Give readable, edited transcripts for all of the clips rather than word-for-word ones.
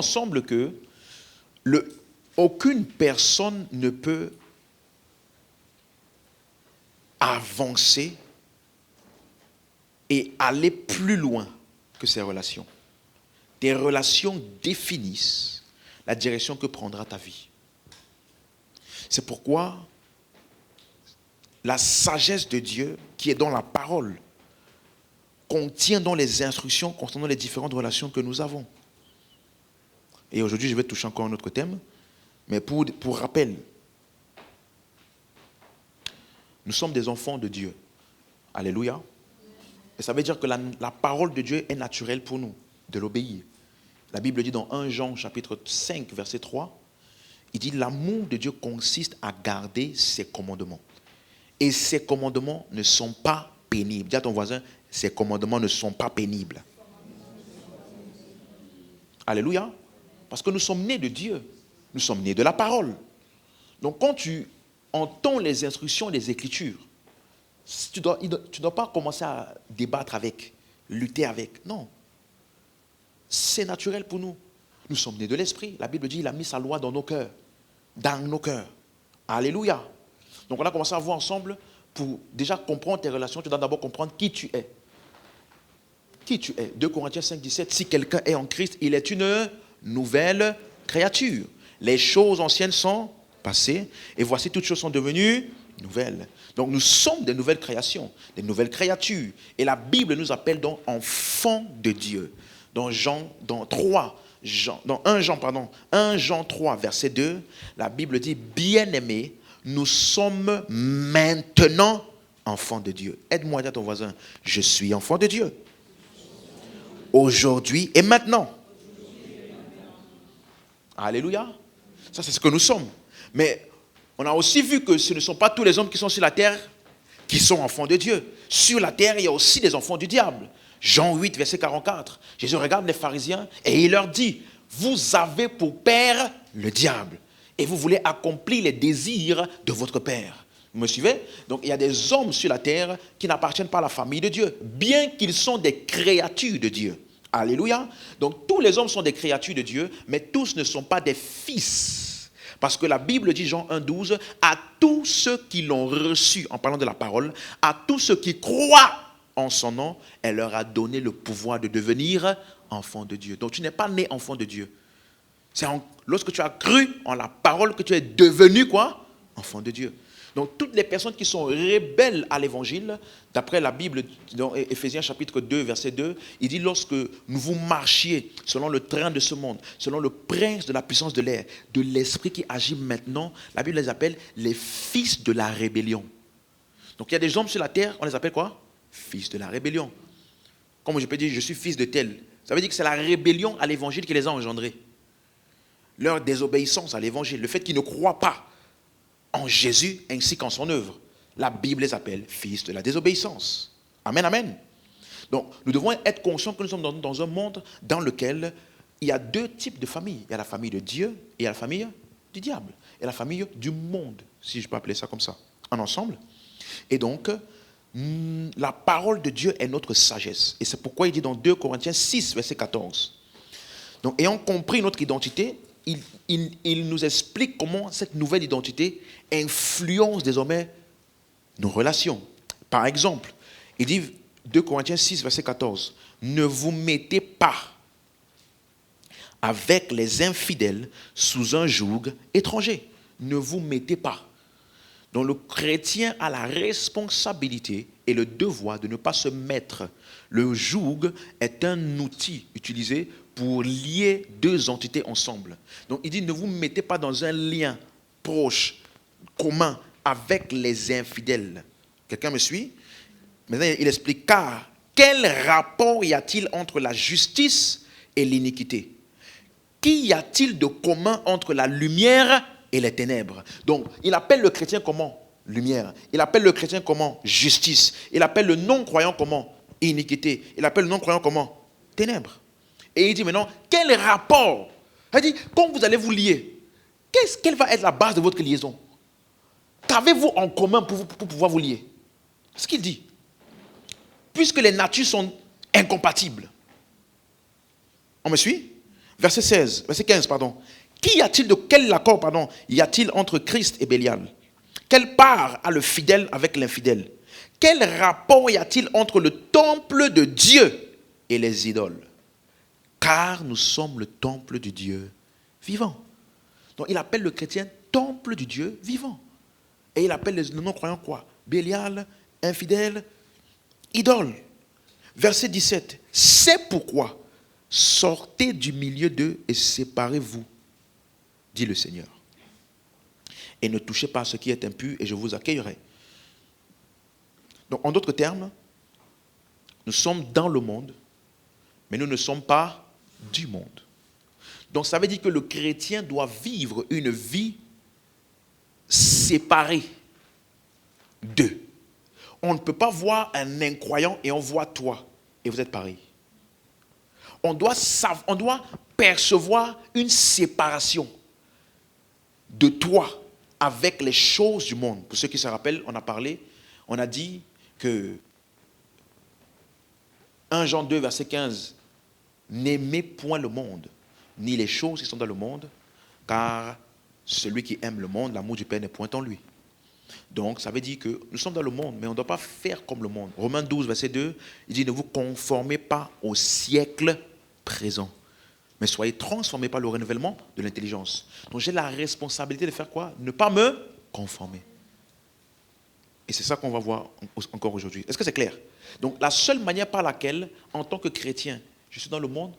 ensemble que aucune personne ne peut avancer et aller plus loin que ces relations. Tes relations définissent la direction que prendra ta vie. C'est pourquoi la sagesse de Dieu, qui est dans la parole, contient dans les instructions concernant les différentes relations que nous avons. Et aujourd'hui, je vais toucher encore un autre thème, mais pour rappel, nous sommes des enfants de Dieu. Alléluia. Et ça veut dire que la parole de Dieu est naturelle pour nous, de l'obéir. La Bible dit dans 1 Jean chapitre 5, verset 3, il dit l'amour de Dieu consiste à garder ses commandements. Et ses commandements ne sont pas pénibles. Dis à ton voisin, ses commandements ne sont pas pénibles. Alléluia. Parce que nous sommes nés de Dieu. Nous sommes nés de la parole. Donc quand tu entends les instructions des Écritures, tu ne dois pas commencer à débattre avec, lutter avec. Non. C'est naturel pour nous. Nous sommes nés de l'Esprit. La Bible dit qu'il a mis sa loi dans nos cœurs. Dans nos cœurs. Alléluia. Donc on a commencé à voir ensemble, pour déjà comprendre tes relations, tu dois d'abord comprendre qui tu es. Qui tu es. 2 Corinthiens 5, 17. Si quelqu'un est en Christ, il est une nouvelle créature. Les choses anciennes sont passées et voici toutes choses sont devenues nouvelles. Donc nous sommes des nouvelles créations, des nouvelles créatures. Et la Bible nous appelle donc enfants de Dieu. Dans 1 Jean 3, verset 2, la Bible dit, bien-aimés, nous sommes maintenant enfants de Dieu. Aide-moi à dire à ton voisin, je suis enfant de Dieu. Aujourd'hui et maintenant. Alléluia. Ça, c'est ce que nous sommes. Mais on a aussi vu que ce ne sont pas tous les hommes qui sont sur la terre qui sont enfants de Dieu. Sur la terre, il y a aussi des enfants du diable. Jean 8, verset 44. Jésus regarde les pharisiens et il leur dit, vous avez pour père le diable et vous voulez accomplir les désirs de votre père. Vous me suivez? Donc il y a des hommes sur la terre qui n'appartiennent pas à la famille de Dieu, bien qu'ils sont des créatures de Dieu. Alléluia. Donc tous les hommes sont des créatures de Dieu, mais tous ne sont pas des fils. Parce que la Bible dit, Jean 1, 12, à tous ceux qui l'ont reçu, en parlant de la parole, à tous ceux qui croient en son nom, elle leur a donné le pouvoir de devenir enfants de Dieu. Donc tu n'es pas né enfant de Dieu. C'est lorsque tu as cru en la parole que tu es devenu quoi? Enfant de Dieu. Donc toutes les personnes qui sont rebelles à l'évangile, d'après la Bible, dans Éphésiens chapitre 2, verset 2, il dit lorsque vous marchiez selon le train de ce monde, selon le prince de la puissance de l'air, de l'esprit qui agit maintenant, la Bible les appelle les fils de la rébellion. Donc il y a des hommes sur la terre, on les appelle quoi? Fils de la rébellion. Comme je peux dire, je suis fils de tel. Ça veut dire que c'est la rébellion à l'évangile qui les a engendrés. Leur désobéissance à l'évangile, le fait qu'ils ne croient pas en Jésus ainsi qu'en son œuvre. La Bible les appelle fils de la désobéissance. Amen, amen. Donc, nous devons être conscients que nous sommes dans un monde dans lequel il y a deux types de familles. Il y a la famille de Dieu et il y a la famille du diable. Et la famille du monde, si je peux appeler ça comme ça, en ensemble. Et donc, la parole de Dieu est notre sagesse. Et c'est pourquoi il dit dans 2 Corinthiens 6, verset 14. Donc, ayant compris notre identité, il nous explique comment cette nouvelle identité influence désormais nos relations. Par exemple, il dit 2 Corinthiens 6, verset 14, ne vous mettez pas avec les infidèles sous un joug étranger. Ne vous mettez pas. Donc le chrétien a la responsabilité et le devoir de ne pas se mettre. Le joug est un outil utilisé pour lier deux entités ensemble. Donc il dit ne vous mettez pas dans un lien proche, commun avec les infidèles. Quelqu'un me suit? Maintenant il explique car quel rapport y a-t-il entre la justice et l'iniquité? Qu'y a-t-il de commun entre la lumière et les ténèbres? Donc, il appelle le chrétien comment? Lumière. Il appelle le chrétien comment? Justice. Il appelle le non-croyant comment? Iniquité. Il appelle le non-croyant comment? Ténèbres. Et il dit maintenant, quel rapport? Il dit, quand vous allez vous lier, quelle va être la base de votre liaison? Qu'avez-vous en commun pour pouvoir vous lier? C'est ce qu'il dit. Puisque les natures sont incompatibles. On me suit? verset 15, pardon. Quel accord, y a-t-il entre Christ et Bélial? Quelle part a le fidèle avec l'infidèle? Quel rapport y a-t-il entre le temple de Dieu et les idoles? Car nous sommes le temple du Dieu vivant. Donc il appelle le chrétien temple du Dieu vivant. Et il appelle les non-croyants quoi? Bélial, infidèle, idole. Verset 17. C'est pourquoi sortez du milieu d'eux et séparez-vous, dit le Seigneur. Et ne touchez pas à ce qui est impur et je vous accueillerai. Donc en d'autres termes, nous sommes dans le monde, mais nous ne sommes pas du monde. Donc ça veut dire que le chrétien doit vivre une vie séparée d'eux. On ne peut pas voir un incroyant et on voit toi et vous êtes pareil. On doit percevoir une séparation de toi avec les choses du monde. Pour ceux qui se rappellent, on a dit que 1 Jean 2, verset 15, n'aimez point le monde, ni les choses qui sont dans le monde, car celui qui aime le monde, l'amour du Père n'est point en lui. Donc, ça veut dire que nous sommes dans le monde, mais on ne doit pas faire comme le monde. Romains 12, verset 2, il dit, ne vous conformez pas au siècle présent, mais soyez transformés par le renouvellement de l'intelligence. Donc, j'ai la responsabilité de faire quoi? Ne pas me conformer. Et c'est ça qu'on va voir encore aujourd'hui. Est-ce que c'est clair? Donc, la seule manière par laquelle, en tant que chrétien, je suis dans le monde,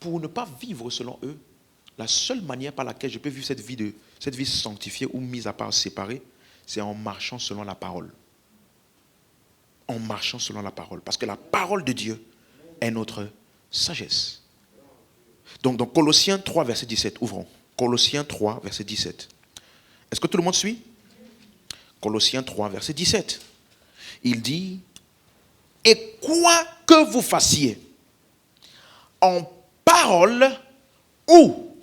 pour ne pas vivre selon eux, la seule manière par laquelle je peux vivre cette vie sanctifiée ou mise à part, séparée, c'est en marchant selon la parole. En marchant selon la parole. Parce que la parole de Dieu est notre sagesse. Donc, dans Colossiens 3, verset 17, ouvrons. Colossiens 3, verset 17. Est-ce que tout le monde suit? Colossiens 3, verset 17. Il dit, et quoi que vous fassiez, en parole ou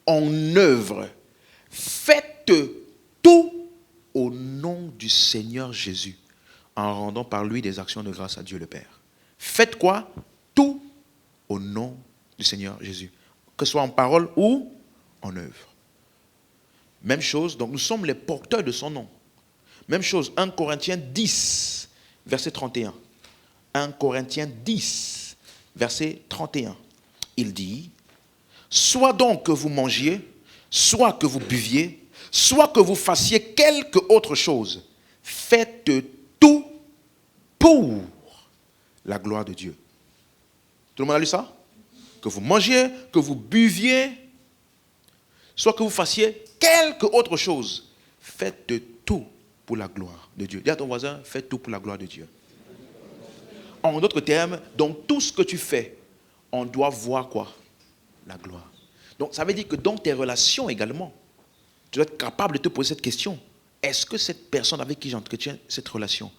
en œuvre, faites tout au nom du Seigneur Jésus, en rendant par lui des actions de grâce à Dieu le Père. Faites quoi? Tout au nom du Seigneur Jésus, que ce soit en parole ou en œuvre. Même chose, donc nous sommes les porteurs de son nom. Même chose, 1 Corinthiens 10, verset 31. 1 Corinthiens 10, verset 31. Il dit, soit donc que vous mangiez, soit que vous buviez, soit que vous fassiez quelque autre chose, faites tout pour la gloire de Dieu. Tout le monde a lu ça? Que vous mangiez, que vous buviez, soit que vous fassiez quelque autre chose, faites tout pour la gloire de Dieu. Dis à ton voisin, faites tout pour la gloire de Dieu. En d'autres termes, dans tout ce que tu fais, on doit voir quoi? La gloire. Donc ça veut dire que dans tes relations également, tu dois être capable de te poser cette question. Est-ce que cette personne avec qui j'entretiens cette relation,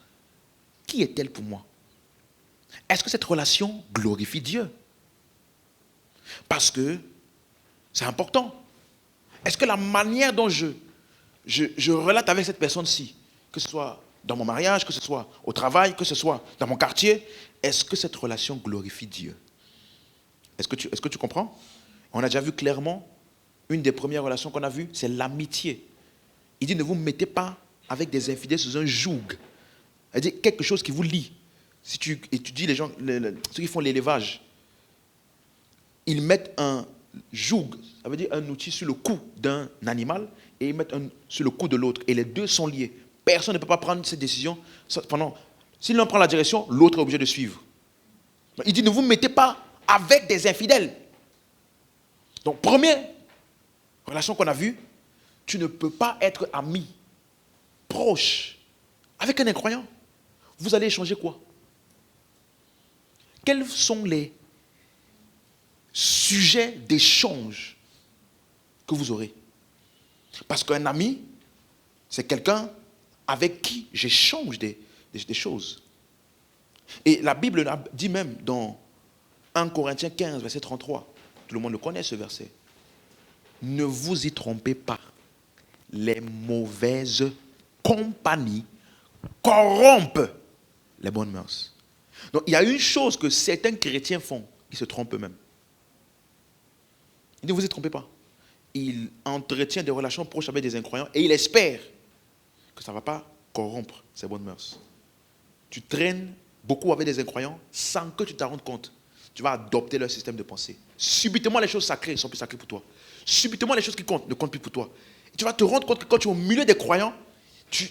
qui est-elle pour moi? Est-ce que cette relation glorifie Dieu? Parce que c'est important. Est-ce que la manière dont je relate avec cette personne-ci, que ce soit dans mon mariage, que ce soit au travail, que ce soit dans mon quartier, est-ce que cette relation glorifie Dieu? Est-ce que tu comprends? On a déjà vu clairement, une des premières relations qu'on a vues, c'est l'amitié. Il dit, ne vous mettez pas avec des infidèles sous un joug. Il dit, quelque chose qui vous lie. Si tu étudies les gens, ceux qui font l'élevage, ils mettent un joug, ça veut dire un outil sur le cou d'un animal, et ils mettent sur le cou de l'autre, et les deux sont liés. Personne ne peut pas prendre cette décision. Si l'un prend la direction, l'autre est obligé de suivre. Il dit, ne vous mettez pas avec des infidèles. Donc, première relation qu'on a vue, tu ne peux pas être ami, proche, avec un incroyant. Vous allez échanger quoi? Quels sont les sujets d'échange que vous aurez? Parce qu'un ami, c'est quelqu'un avec qui j'échange des choses. Et la Bible dit même dans 1 Corinthiens 15, verset 33, tout le monde le connaît ce verset. Ne vous y trompez pas. Les mauvaises compagnies corrompent les bonnes mœurs. Donc il y a une chose que certains chrétiens font, ils se trompent eux-mêmes. Il dit, vous ne vous y trompez pas. Il entretient des relations proches avec des incroyants et il espère que ça ne va pas corrompre ses bonnes mœurs. Tu traînes beaucoup avec des incroyants sans que tu t'en rendes compte. Tu vas adopter leur système de pensée. Subitement, les choses sacrées sont plus sacrées pour toi. Subitement, les choses qui comptent ne comptent plus pour toi. Et tu vas te rendre compte que quand tu es au milieu des croyants, tu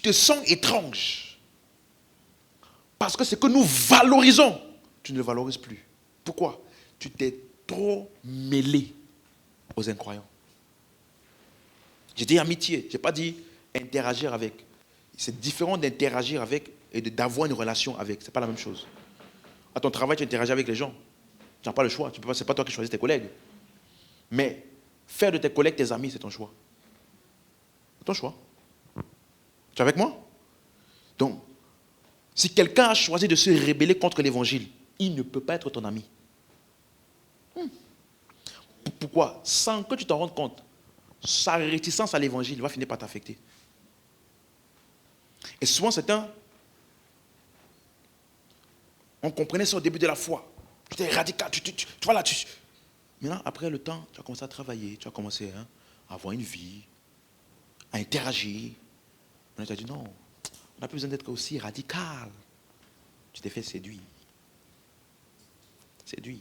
te sens étrange. Parce que ce que nous valorisons, tu ne le valorises plus. Pourquoi? Tu t'es trop mêlé aux incroyants. J'ai dit amitié, je n'ai pas dit interagir avec. C'est différent d'interagir avec et d'avoir une relation avec. Ce n'est pas la même chose. À ton travail, tu interagis avec les gens. Tu n'as pas le choix. Ce n'est pas toi qui choisis tes collègues. Mais faire de tes collègues tes amis, c'est ton choix. C'est ton choix. Tu es avec moi? Donc, si quelqu'un a choisi de se rébeller contre l'évangile, il ne peut pas être ton ami. Pourquoi? Sans que tu t'en rendes compte, sa réticence à l'évangile va finir par t'affecter. Et souvent, on comprenait ça au début de la foi. Tu étais radical, tu vois là, Maintenant, après le temps, tu as commencé à travailler, tu as commencé à avoir une vie, à interagir. Maintenant, tu as dit non, on n'a plus besoin d'être aussi radical. Tu t'es fait séduire. Séduire.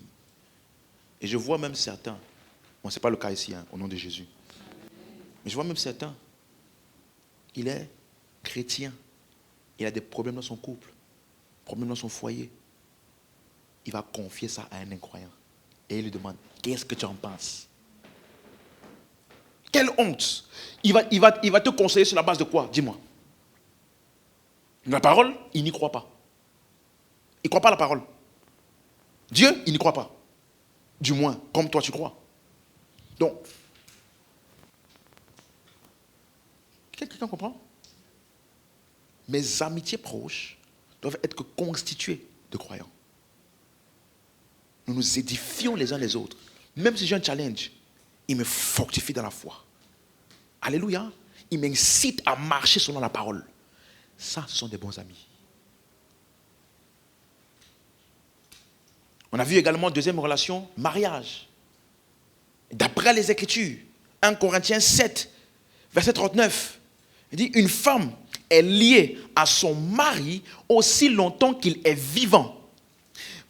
Et je vois même certains, bon, ce n'est pas le cas ici, au nom de Jésus, mais je vois même certains, il est chrétien, il a des problèmes dans son couple, problèmes dans son foyer. Il va confier ça à un incroyant. Et il lui demande, qu'est-ce que tu en penses? Quelle honte! Il va te conseiller sur la base de quoi? Dis-moi. La parole, il n'y croit pas. Il ne croit pas à la parole. Dieu, il n'y croit pas. Du moins, comme toi tu crois. Donc, quelqu'un comprend? Mes amitiés proches doivent être constituées de croyants. Nous nous édifions les uns les autres. Même si j'ai un challenge, il me fortifie dans la foi. Alléluia. Il m'incite à marcher selon la parole. Ça, ce sont des bons amis. On a vu également deuxième relation, mariage. D'après les Écritures, 1 Corinthiens 7, verset 39, il dit, une femme est liée à son mari aussi longtemps qu'il est vivant.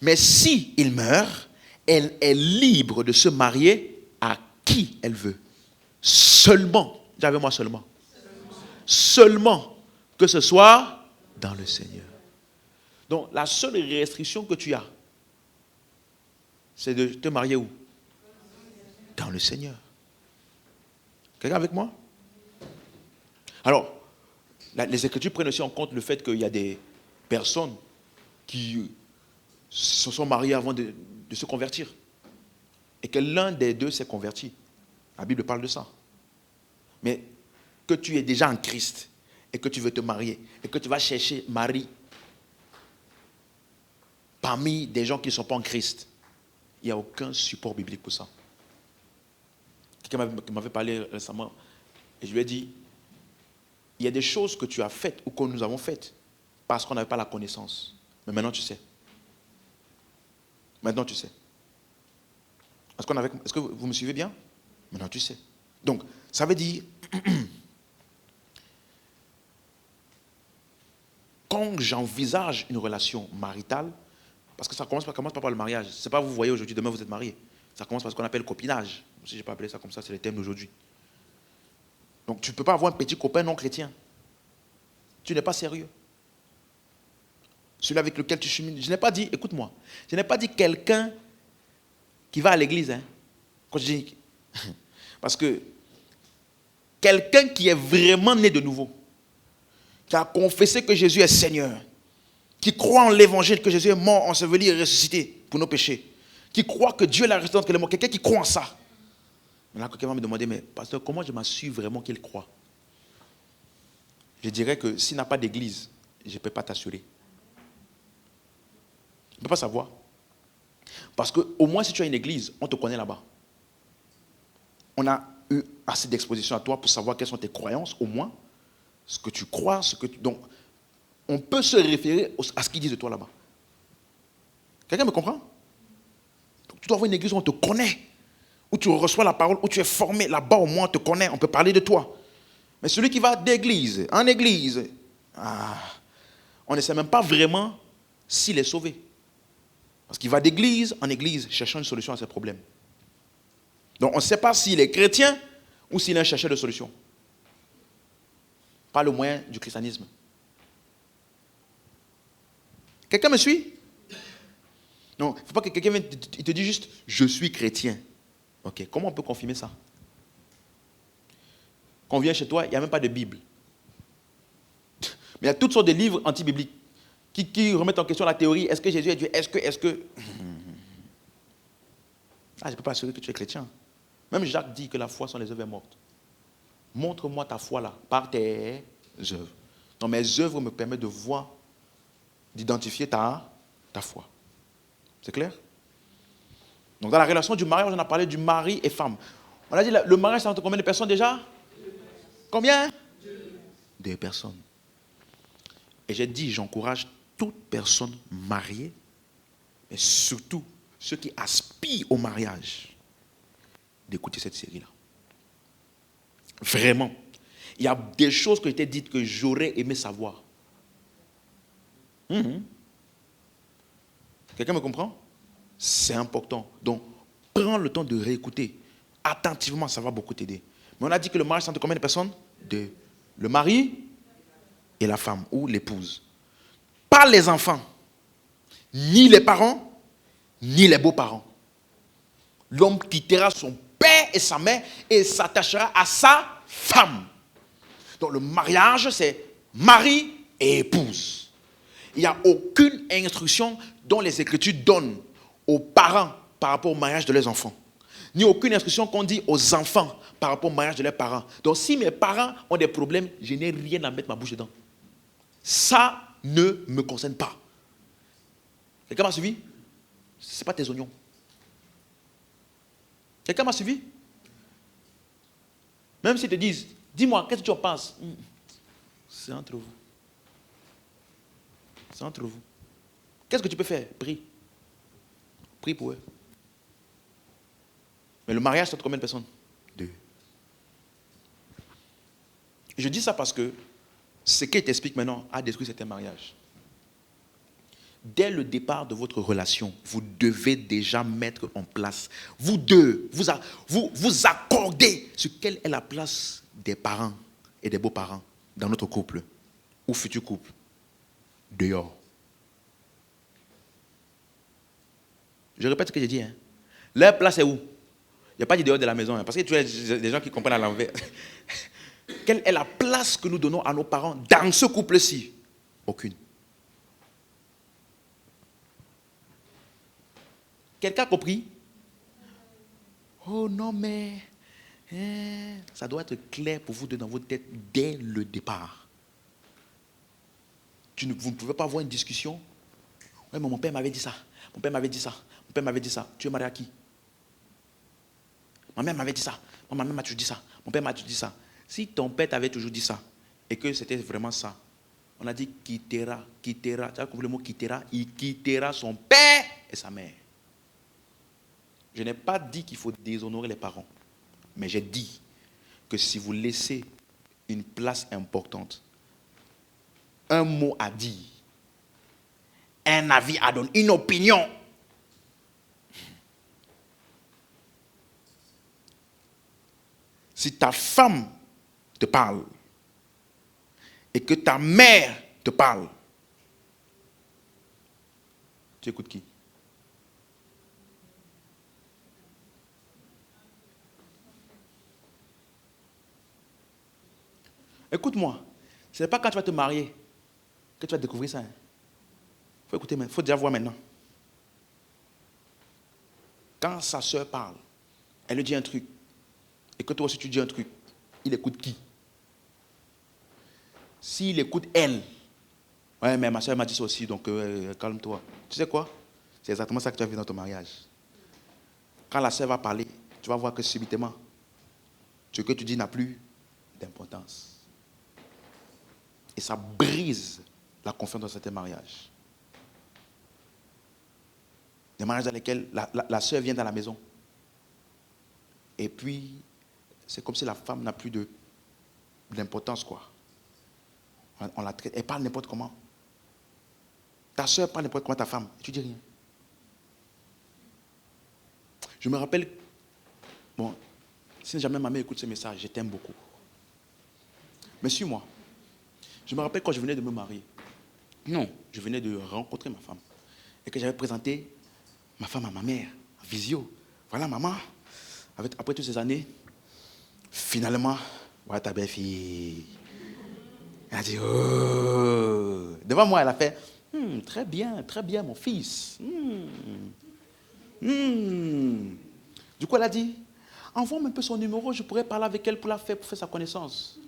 Mais si il meurt, elle est libre de se marier à qui elle veut. Seulement, j'avais moi seulement. Seulement que ce soit dans le Seigneur. Donc la seule restriction que tu as, c'est de te marier où? Dans le Seigneur. Quelqu'un avec moi? Alors, les Écritures prennent aussi en compte le fait qu'il y a des personnes qui se sont mariées avant de se convertir. Et que l'un des deux s'est converti. La Bible parle de ça. Mais que tu es déjà en Christ et que tu veux te marier et que tu vas chercher mari parmi des gens qui ne sont pas en Christ, il n'y a aucun support biblique pour ça. Quelqu'un m'avait parlé récemment et je lui ai dit, il y a des choses que tu as faites ou que nous avons faites parce qu'on n'avait pas la connaissance. Mais maintenant tu sais. Maintenant tu sais. Est-ce que vous me suivez bien? Maintenant tu sais. Donc, ça veut dire, quand j'envisage une relation maritale, parce que ça commence pas par le mariage. Ce n'est pas vous voyez aujourd'hui, demain vous êtes mariés. Ça commence par ce qu'on appelle copinage. Si je n'ai pas appelé ça comme ça, c'est le thème d'aujourd'hui. Donc tu ne peux pas avoir un petit copain non chrétien. Tu n'es pas sérieux. Celui avec lequel tu chemines. Je n'ai pas dit, écoute-moi, je n'ai pas dit quelqu'un qui va à l'église. Quand je dis, parce que quelqu'un qui est vraiment né de nouveau, qui a confessé que Jésus est Seigneur, qui croit en l'évangile, que Jésus est mort, enseveli et ressuscité pour nos péchés, qui croit que Dieu l'a ressuscité entre les morts, quelqu'un qui croit en ça. Maintenant, quelqu'un va me demander, mais pasteur, comment je m'assure vraiment qu'il croit? Je dirais que s'il n'a pas d'église, je ne peux pas t'assurer. Je ne peux pas savoir. Parce qu'au moins, si tu as une église, on te connaît là-bas. On a eu assez d'exposition à toi pour savoir quelles sont tes croyances, au moins, ce que tu crois, donc, on peut se référer à ce qu'ils disent de toi là-bas. Quelqu'un me comprend? Donc, Tu dois avoir une église où on te connaît, où tu reçois la parole, où tu es formé. Là-bas, au moins, on te connaît, on peut parler de toi. Mais celui qui va d'église en église, on ne sait même pas vraiment s'il est sauvé. Parce qu'il va d'église en église cherchant une solution à ses problèmes. Donc on ne sait pas s'il est chrétien ou s'il est un chercheur de solution. Par le moyen du christianisme. Quelqu'un me suit? Non, il ne faut pas que quelqu'un vienne te dise juste « je suis chrétien ». Ok, comment on peut confirmer ça? Quand on vient chez toi, il n'y a même pas de Bible. Mais il y a toutes sortes de livres anti-bibliques qui remettent en question la théorie. Est-ce que Jésus est Dieu? Est-ce que... Ah, je ne peux pas assurer que tu es chrétien. Même Jacques dit que la foi sans les œuvres est morte. Montre-moi ta foi là, par tes œuvres. Donc mes œuvres me permettent de voir, d'identifier ta foi. C'est clair? Donc dans la relation du mariage, on a parlé du mari et femme. On a dit le mariage, c'est entre combien de personnes déjà? Combien? 2 personnes. Et j'ai dit, j'encourage toute personne mariée, mais surtout ceux qui aspirent au mariage, d'écouter cette série-là. Vraiment. Il y a des choses qui ont été dites que j'aurais aimé savoir. Quelqu'un me comprend? C'est important. Donc, prends le temps de réécouter. Attentivement, ça va beaucoup t'aider. Mais on a dit que le mariage, c'est entre combien de personnes? 2. Le mari et la femme, ou l'épouse. Pas les enfants, ni les parents, ni les beaux-parents. L'homme quittera son père et sa mère et s'attachera à sa femme. Donc le mariage, c'est mari et épouse. Il n'y a aucune instruction dont les Écritures donnent aux parents par rapport au mariage de leurs enfants. Ni aucune instruction qu'on dit aux enfants par rapport au mariage de leurs parents. Donc si mes parents ont des problèmes, je n'ai rien à mettre ma bouche dedans. Ça ne me concerne pas. Quelqu'un m'a suivi? Ce n'est pas tes oignons. Quelqu'un m'a suivi? Même s'ils te disent, dis-moi, qu'est-ce que tu en penses? C'est entre vous. C'est entre vous. Qu'est-ce que tu peux faire? Prie. Prie pour eux. Mais le mariage, c'est entre combien de personnes? 2. Et je dis ça parce que ce qu'il t'explique maintenant a détruit certains mariages. Dès le départ de votre relation, vous devez déjà mettre en place, vous deux, vous accordez sur quelle est la place des parents et des beaux-parents dans notre couple ou futur couple. Dehors. Je répète ce que j'ai dit. Leur place est où? Il n'y a pas dit dehors de la maison, parce que tu as des gens qui comprennent à l'envers. Quelle est la place que nous donnons à nos parents dans ce couple-ci? Aucune. Quelqu'un a compris? Oh non, mais ça doit être clair pour vous deux dans votre tête dès le départ. Vous ne pouvez pas avoir une discussion. Ouais, mais mon père m'avait dit ça. Mon père m'avait dit ça. Mon père m'avait dit ça. Tu es marié à qui? Ma mère m'avait dit ça. Ma mère m'a toujours dit ça. Mon père m'a toujours dit ça. Si ton père t'avait toujours dit ça et que c'était vraiment ça, on a dit quittera. Tu as compris le mot quittera? Il quittera son père et sa mère. Je n'ai pas dit qu'il faut déshonorer les parents, mais j'ai dit que si vous laissez une place importante, un mot à dire, un avis à donner, une opinion, si ta femme te parle et que ta mère te parle, tu écoutes qui? Écoute-moi, ce n'est pas quand tu vas te marier que tu vas découvrir ça. Faut écouter, faut déjà voir maintenant. Quand sa soeur parle, elle lui dit un truc, et que toi aussi tu dis un truc, il écoute qui? S'il écoute elle, ouais, mais ma soeur m'a dit ça aussi, donc calme-toi. Tu sais quoi? C'est exactement ça que tu as vu dans ton mariage. Quand la soeur va parler, tu vas voir que subitement, ce que tu dis n'a plus d'importance. Et ça brise la confiance dans certains mariages. Des mariages dans lesquels la sœur vient dans la maison. Et puis, c'est comme si la femme n'a plus d'importance, quoi. On la traite. Elle parle n'importe comment. Ta sœur parle n'importe comment, ta femme. Et tu dis rien. Je me rappelle, bon, si jamais ma mère écoute ce message, je t'aime beaucoup. Mais suis-moi. Je me rappelle quand je venais de me marier. Non, je venais de rencontrer ma femme. Et que j'avais présenté ma femme à ma mère, en visio. Voilà, maman. Après toutes ces années, finalement, voilà ta belle-fille. Elle a dit, oh. Devant moi, elle a fait, très bien, mon fils. Du coup, elle a dit, envoie-moi un peu son numéro, je pourrais parler avec elle pour faire sa connaissance.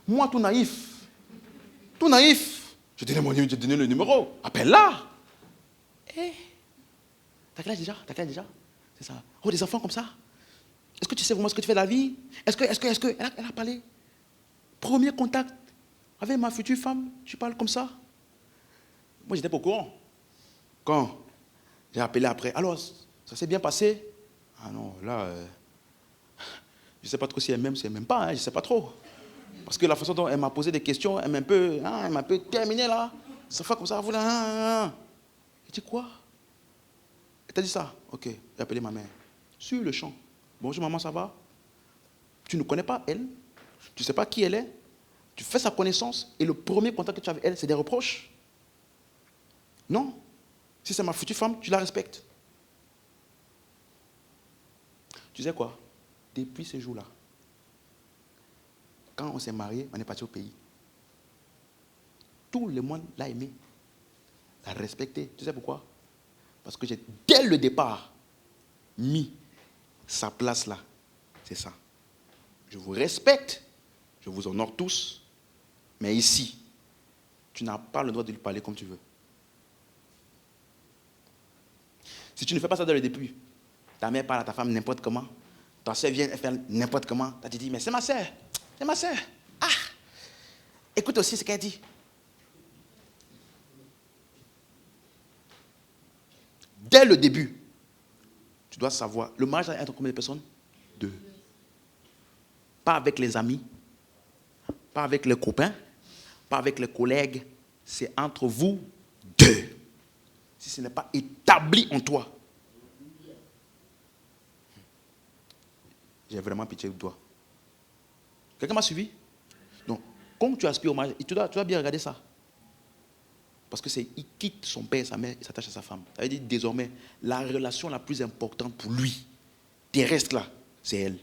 Moi, tout naïf. Je donnais le numéro. Appelle-la. T'as quel âge déjà? C'est ça. Oh, des enfants comme ça. Est-ce que tu sais vraiment ce que tu fais de la vie? Est-ce que elle a parlé? Premier contact avec ma future femme, tu parles comme ça? Moi, j'étais pas au courant. Quand j'ai appelé après, alors, ça s'est bien passé? Ah non, là, je ne sais pas trop si elle m'aime, si elle ne m'aime pas, je ne sais pas trop. Parce que la façon dont elle m'a posé des questions, elle m'a un peu terminé là. Ça fait comme ça, vous là. Elle dit quoi? Elle t'a dit ça? Ok, j'ai appelé ma mère. Sur le champ. Bonjour maman, ça va? Tu ne connais pas elle? Tu ne sais pas qui elle est? Tu fais sa connaissance et le premier contact que tu as avec elle, c'est des reproches? Non. Si c'est ma future femme, tu la respectes. Tu sais quoi? Depuis ce jour-là, quand on s'est mariés, on est parti au pays. Tout le monde l'a aimé, l'a respecté. Tu sais pourquoi? Parce que j'ai, dès le départ, mis sa place là. C'est ça. Je vous respecte, je vous honore tous, mais ici, tu n'as pas le droit de lui parler comme tu veux. Si tu ne fais pas ça dès le début, ta mère parle à ta femme n'importe comment, ta soeur vient faire n'importe comment, tu te dis, mais c'est ma soeur, c'est ma soeur. Ah! Écoute aussi ce qu'elle dit. Dès le début, tu dois savoir, le mariage est entre combien de personnes? 2. Pas avec les amis, pas avec les copains, pas avec les collègues, c'est entre vous 2. Si ce n'est pas établi en toi, j'ai vraiment pitié de toi. Quelqu'un m'a suivi? Donc, quand tu aspires au mariage, tu dois bien regarder ça. Parce que il quitte son père et sa mère, il s'attache à sa femme. Ça veut dire désormais, la relation la plus importante pour lui, terrestre là, c'est elle.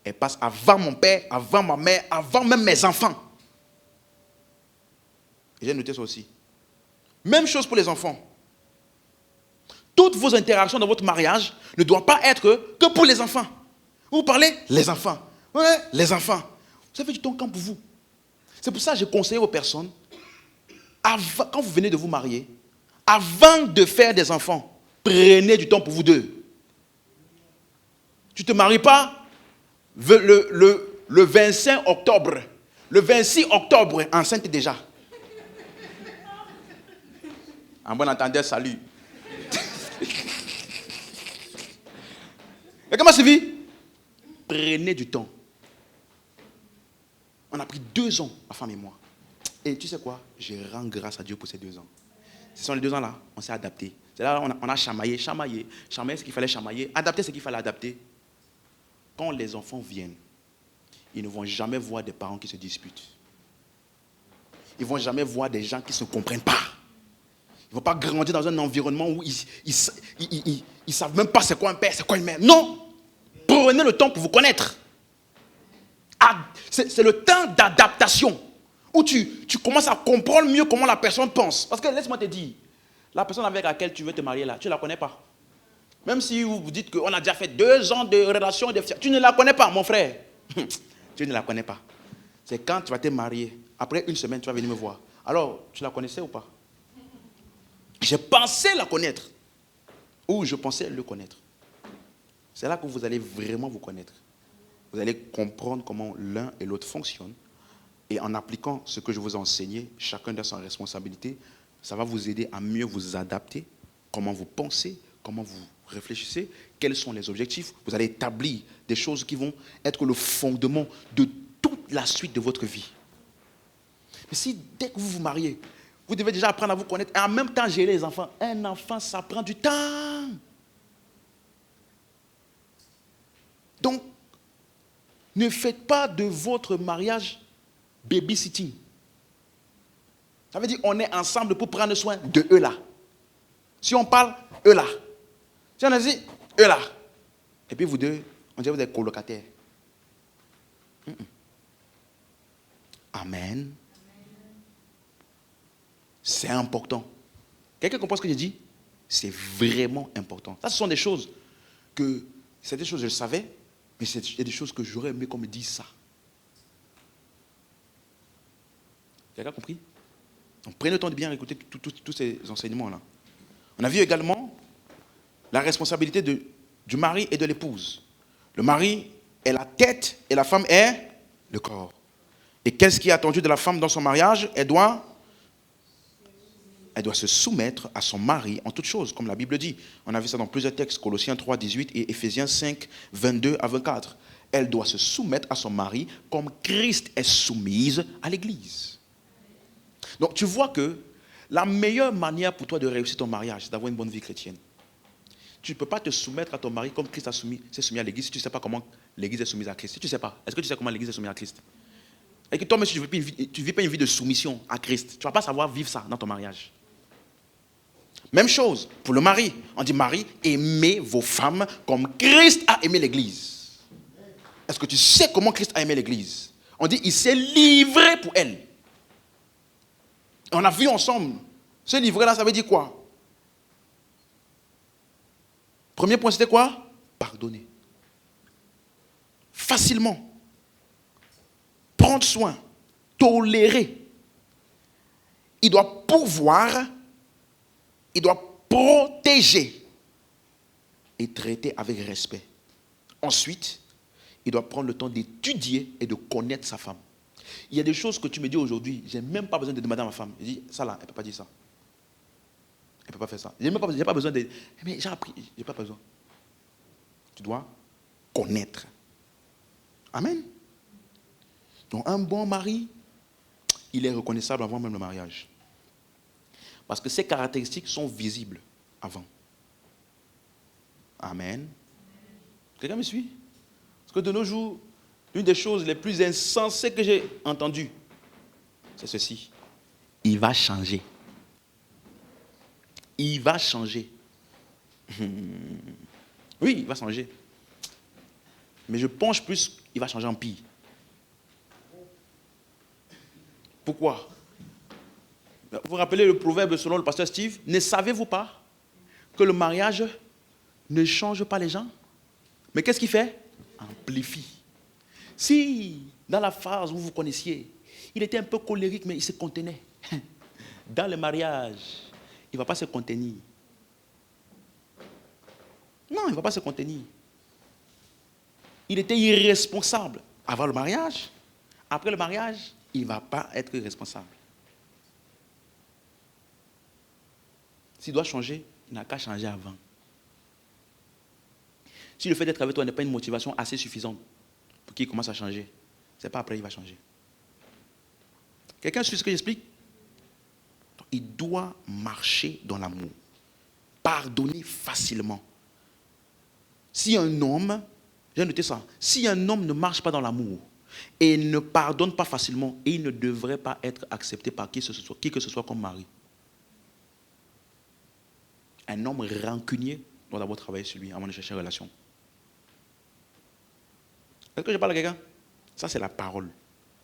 Elle passe avant mon père, avant ma mère, avant même mes enfants. Et j'ai noté ça aussi. Même chose pour les enfants. Toutes vos interactions dans votre mariage ne doivent pas être que pour les enfants. Vous parlez, les enfants. Ouais, les enfants. Vous avez du temps quand pour vous. C'est pour ça que je conseille aux personnes, quand vous venez de vous marier, avant de faire des enfants, prenez du temps pour vous deux. Tu ne te maries pas le 25 octobre. Le 26 octobre, enceinte déjà. En bon entendeur, salut. Et comment c'est vu? Prenez du temps. On a pris 2 ans, ma femme et moi. Et tu sais quoi? Je rends grâce à Dieu pour ces 2 ans. Ce sont les 2 ans-là, on s'est adapté. C'est là on a chamaillé ce qu'il fallait chamailler, adapter ce qu'il fallait adapter. Quand les enfants viennent, ils ne vont jamais voir des parents qui se disputent. Ils ne vont jamais voir des gens qui ne se comprennent pas. Ils ne vont pas grandir dans un environnement où ils ne savent même pas c'est quoi un père, c'est quoi une mère. Non! Prenez le temps pour vous connaître. C'est le temps d'adaptation où tu commences à comprendre mieux comment la personne pense. Parce que laisse-moi te dire, la personne avec laquelle tu veux te marier là, tu ne la connais pas. Même si vous vous dites qu'on a déjà fait 2 ans de relation, tu ne la connais pas, mon frère. Tu ne la connais pas. C'est quand tu vas te marier. Après 1 semaine, tu vas venir me voir. Alors, tu la connaissais ou pas? Je pensais la connaître. Ou je pensais le connaître. C'est là que vous allez vraiment vous connaître. Vous allez comprendre comment l'un et l'autre fonctionnent. Et en appliquant ce que je vous ai enseigné, chacun de sa responsabilité, ça va vous aider à mieux vous adapter comment vous pensez, comment vous réfléchissez, quels sont les objectifs. Vous allez établir des choses qui vont être le fondement de toute la suite de votre vie. Mais si dès que vous vous mariez, vous devez déjà apprendre à vous connaître et en même temps gérer les enfants. Un enfant, ça prend du temps. Donc, ne faites pas de votre mariage babysitting. Ça veut dire qu'on est ensemble pour prendre soin de eux là. Si on parle, eux là. Si on a dit, eux là. Et puis vous deux, on dirait que vous êtes colocataires. Amen. C'est important. Quelqu'un comprend ce que j'ai dit? C'est vraiment important. Ça, ce sont des choses que, c'est des choses que je savais, mais c'est des choses que j'aurais aimé qu'on me dise ça. Quelqu'un a compris? Donc prenez le temps de bien écouter tous ces enseignements-là. On a vu également la responsabilité du mari et de l'épouse. Le mari est la tête et la femme est le corps. Et qu'est-ce qui est attendu de la femme dans son mariage? Elle doit se soumettre à son mari en toutes choses, comme la Bible dit. On a vu ça dans plusieurs textes, Colossiens 3, 18 et Éphésiens 5, 22 à 24. Elle doit se soumettre à son mari comme Christ est soumise à l'Église. Donc tu vois que la meilleure manière pour toi de réussir ton mariage, c'est d'avoir une bonne vie chrétienne. Tu ne peux pas te soumettre à ton mari comme Christ s'est soumis à l'Église si tu ne sais pas comment l'Église est soumise à Christ. Si tu ne sais pas, est-ce que tu sais comment l'Église est soumise à Christ? Et que toi-même, si tu ne vis pas une vie de soumission à Christ, tu ne vas pas savoir vivre ça dans ton mariage. Même chose pour le mari. On dit, mari, aimez vos femmes comme Christ a aimé l'Église. Est-ce que tu sais comment Christ a aimé l'Église? On dit, il s'est livré pour elle. On a vu ensemble. Se livrer là, ça veut dire quoi? Premier point, c'était quoi? Pardonner. Facilement. Prendre soin. Tolérer. Il doit pouvoir. Il doit protéger. Et traiter avec respect. Ensuite, il doit prendre le temps d'étudier et de connaître sa femme. Il y a des choses que tu me dis aujourd'hui, je n'ai même pas besoin de demander à ma femme. Je dis, ça là, elle ne peut pas dire ça. Elle ne peut pas faire ça. Je n'ai pas besoin de... Mais j'ai appris, je n'ai pas besoin. Tu dois connaître. Amen. Donc un bon mari, il est reconnaissable avant même le mariage. Parce que ses caractéristiques sont visibles avant. Amen. Quelqu'un me suit? Parce que de nos jours, l'une des choses les plus insensées que j'ai entendues, c'est ceci. Il va changer. Il va changer. Oui, il va changer. Mais je penche plus, il va changer en pire. Pourquoi? Vous vous rappelez le proverbe selon le pasteur Steve? Ne savez-vous pas que le mariage ne change pas les gens? Mais qu'est-ce qu'il fait? Amplifie. Si, dans la phase où vous connaissiez, il était un peu colérique, mais il se contenait. Dans le mariage, il ne va pas se contenir. Non, il ne va pas se contenir. Il était irresponsable avant le mariage. Après le mariage, il ne va pas être responsable. S'il doit changer, il n'a qu'à changer avant. Si le fait d'être avec toi n'est pas une motivation assez suffisante pour qu'il commence à changer, ce n'est pas après qu'il va changer. Quelqu'un suit ce que j'explique? Il doit marcher dans l'amour. Pardonner facilement. Si un homme, j'ai noté ça, si un homme ne marche pas dans l'amour et ne pardonne pas facilement, il ne devrait pas être accepté par qui que ce soit comme mari. Un homme rancunier doit d'abord travailler sur lui avant de chercher une relation. Est-ce que je parle à quelqu'un? Ça, c'est la parole.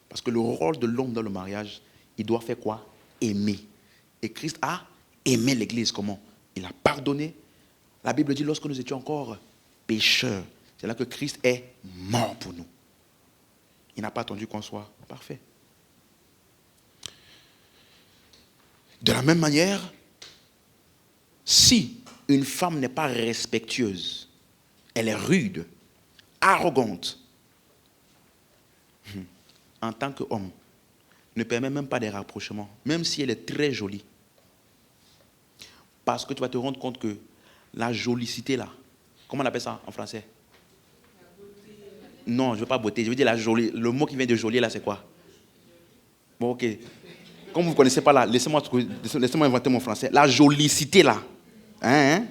Parce que le rôle de l'homme dans le mariage, il doit faire quoi? Aimer. Et Christ a aimé l'Église. Comment? Il a pardonné. La Bible dit, lorsque nous étions encore pécheurs, c'est là que Christ est mort pour nous. Il n'a pas attendu qu'on soit parfait. De la même manière, si une femme n'est pas respectueuse, elle est rude, arrogante, en tant qu'homme, ne permet même pas des rapprochements, même si elle est très jolie. Parce que tu vas te rendre compte que la jolicité là, comment on appelle ça en français? Non, je ne veux pas beauté, je veux dire la jolie. Le mot qui vient de joli là, c'est quoi? Bon, ok. Comme vous ne connaissez pas là, laissez-moi inventer mon français. La jolicité là. Hein?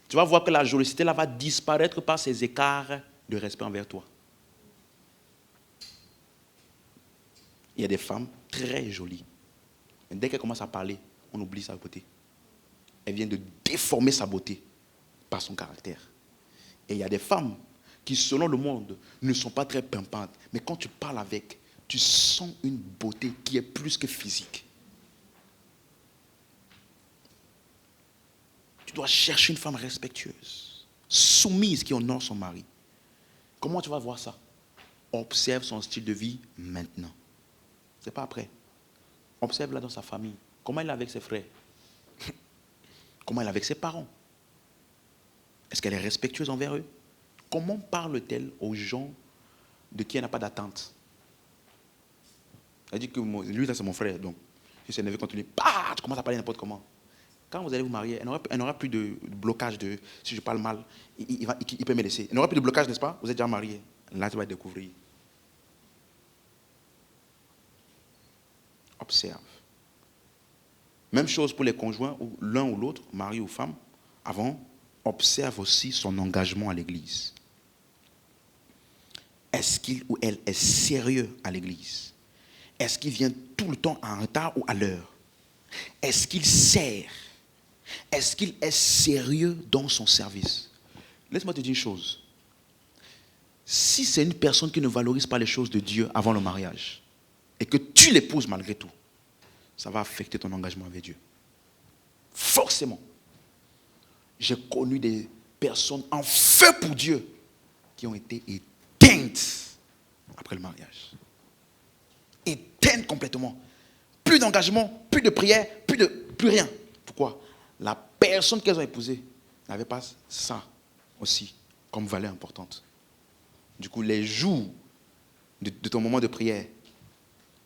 Tu vas voir que la jolicité là va disparaître par ces écarts de respect envers toi. Il y a des femmes très jolies. Mais dès qu'elles commencent à parler, on oublie sa beauté. Elle vient de déformer sa beauté par son caractère. Et il y a des femmes qui, selon le monde, ne sont pas très pimpantes. Mais quand tu parles avec, tu sens une beauté qui est plus que physique. Tu dois chercher une femme respectueuse, soumise, qui honore son mari. Comment tu vas voir ça? Observe son style de vie maintenant. Ce n'est pas après. Observe-la dans sa famille. Comment elle est avec ses frères? Comment elle est avec ses parents? Est-ce qu'elle est respectueuse envers eux? Comment parle-t-elle aux gens de qui elle n'a pas d'attente? Elle dit que lui, ça c'est mon frère, donc je suis énervé contre lui. Bah, tu commences à parler n'importe comment. Quand vous allez vous marier, elle n'aura plus de blocage de si je parle mal, il peut me laisser. Elle n'aura plus de blocage, n'est-ce pas? Vous êtes déjà marié. Là, tu vas découvrir. Observe. Même chose pour les conjoints, l'un ou l'autre, mari ou femme. Avant, observe aussi son engagement à l'église. Est-ce qu'il ou elle est sérieux à l'église? Est-ce qu'il vient tout le temps en retard ou à l'heure? Est-ce qu'il sert? Est-ce qu'il est sérieux dans son service? Laisse-moi te dire une chose. Si c'est une personne qui ne valorise pas les choses de Dieu avant le mariage, et que tu l'épouses malgré tout, ça va affecter ton engagement avec Dieu. Forcément. J'ai connu des personnes en feu pour Dieu qui ont été éteintes après le mariage. Éteintes complètement. Plus d'engagement, plus de prière, plus rien. Pourquoi? La personne qu'elles ont épousée n'avait pas ça aussi comme valeur importante. Du coup, les jours de ton moment de prière,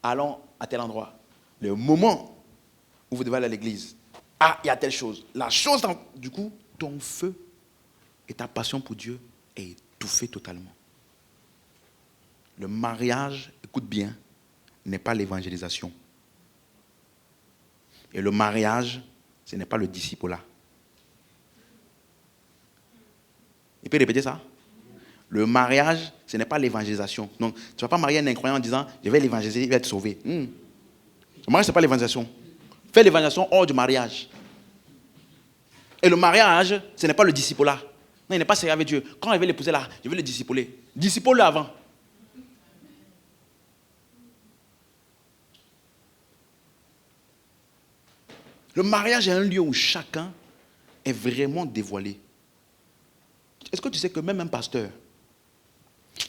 allons à tel endroit. Le moment où vous devez aller à l'église, ah, il y a telle chose. La chose, du coup, ton feu et ta passion pour Dieu est étouffée totalement. Le mariage, écoute bien, n'est pas l'évangélisation. Et le mariage, ce n'est pas le discipulat. Il peut répéter ça? Le mariage, ce n'est pas l'évangélisation. Donc, tu ne vas pas marier un incroyant en disant, je vais l'évangéliser, il va être sauvé. Le mariage, ce n'est pas l'évangélisation. Fais l'évangélisation hors du mariage. Et le mariage, ce n'est pas le discipulat. Non, il n'est pas sérieux avec Dieu. Quand il veut l'épouser là, je vais le discipuler. Discipule-le avant. Le mariage est un lieu où chacun est vraiment dévoilé. Est-ce que tu sais que même un pasteur,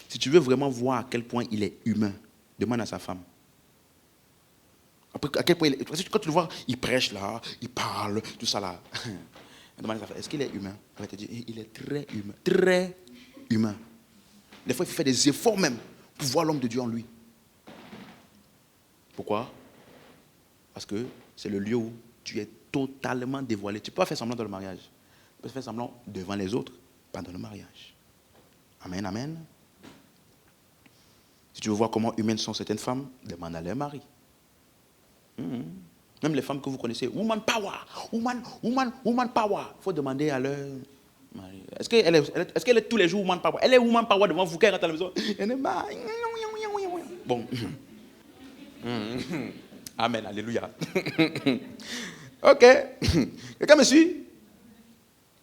si tu veux vraiment voir à quel point il est humain, demande à sa femme. Après, à quel point quand tu le vois, il prêche là, il parle, tout ça là. Demande à sa femme, est-ce qu'il est humain? Elle va te dire, il est très humain. Très humain. Des fois, il faut faire des efforts même pour voir l'homme de Dieu en lui. Pourquoi? Parce que c'est le lieu où tu es totalement dévoilé. Tu peux pas faire semblant dans le mariage. Tu peux faire semblant devant les autres, pas dans le mariage. Amen, amen. Si tu veux voir comment humaines sont certaines femmes, demande à leur mari. Même les femmes que vous connaissez, woman power, woman power. Il faut demander à leur mari. Est-ce qu'elle est tous les jours woman power? Elle est woman power devant vous quand elle rentre à la maison. Elle est bon. Amen, alléluia. Ok. Quelqu'un me suit?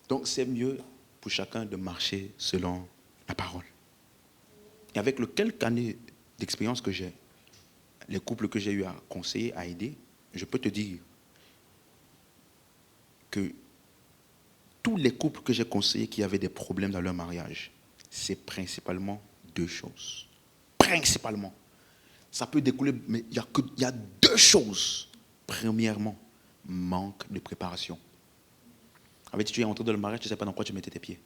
Donc c'est mieux pour chacun de marcher selon la parole. Et avec le quelques années d'expérience que j'ai, les couples que j'ai eu à conseiller, à aider, je peux te dire que tous les couples que j'ai conseillés qui avaient des problèmes dans leur mariage, c'est principalement deux choses. Principalement. Ça peut découler, mais il y a deux choses. Premièrement, manque de préparation. En fait, tu es entré dans le mariage, tu ne sais pas dans quoi tu mettais tes pieds.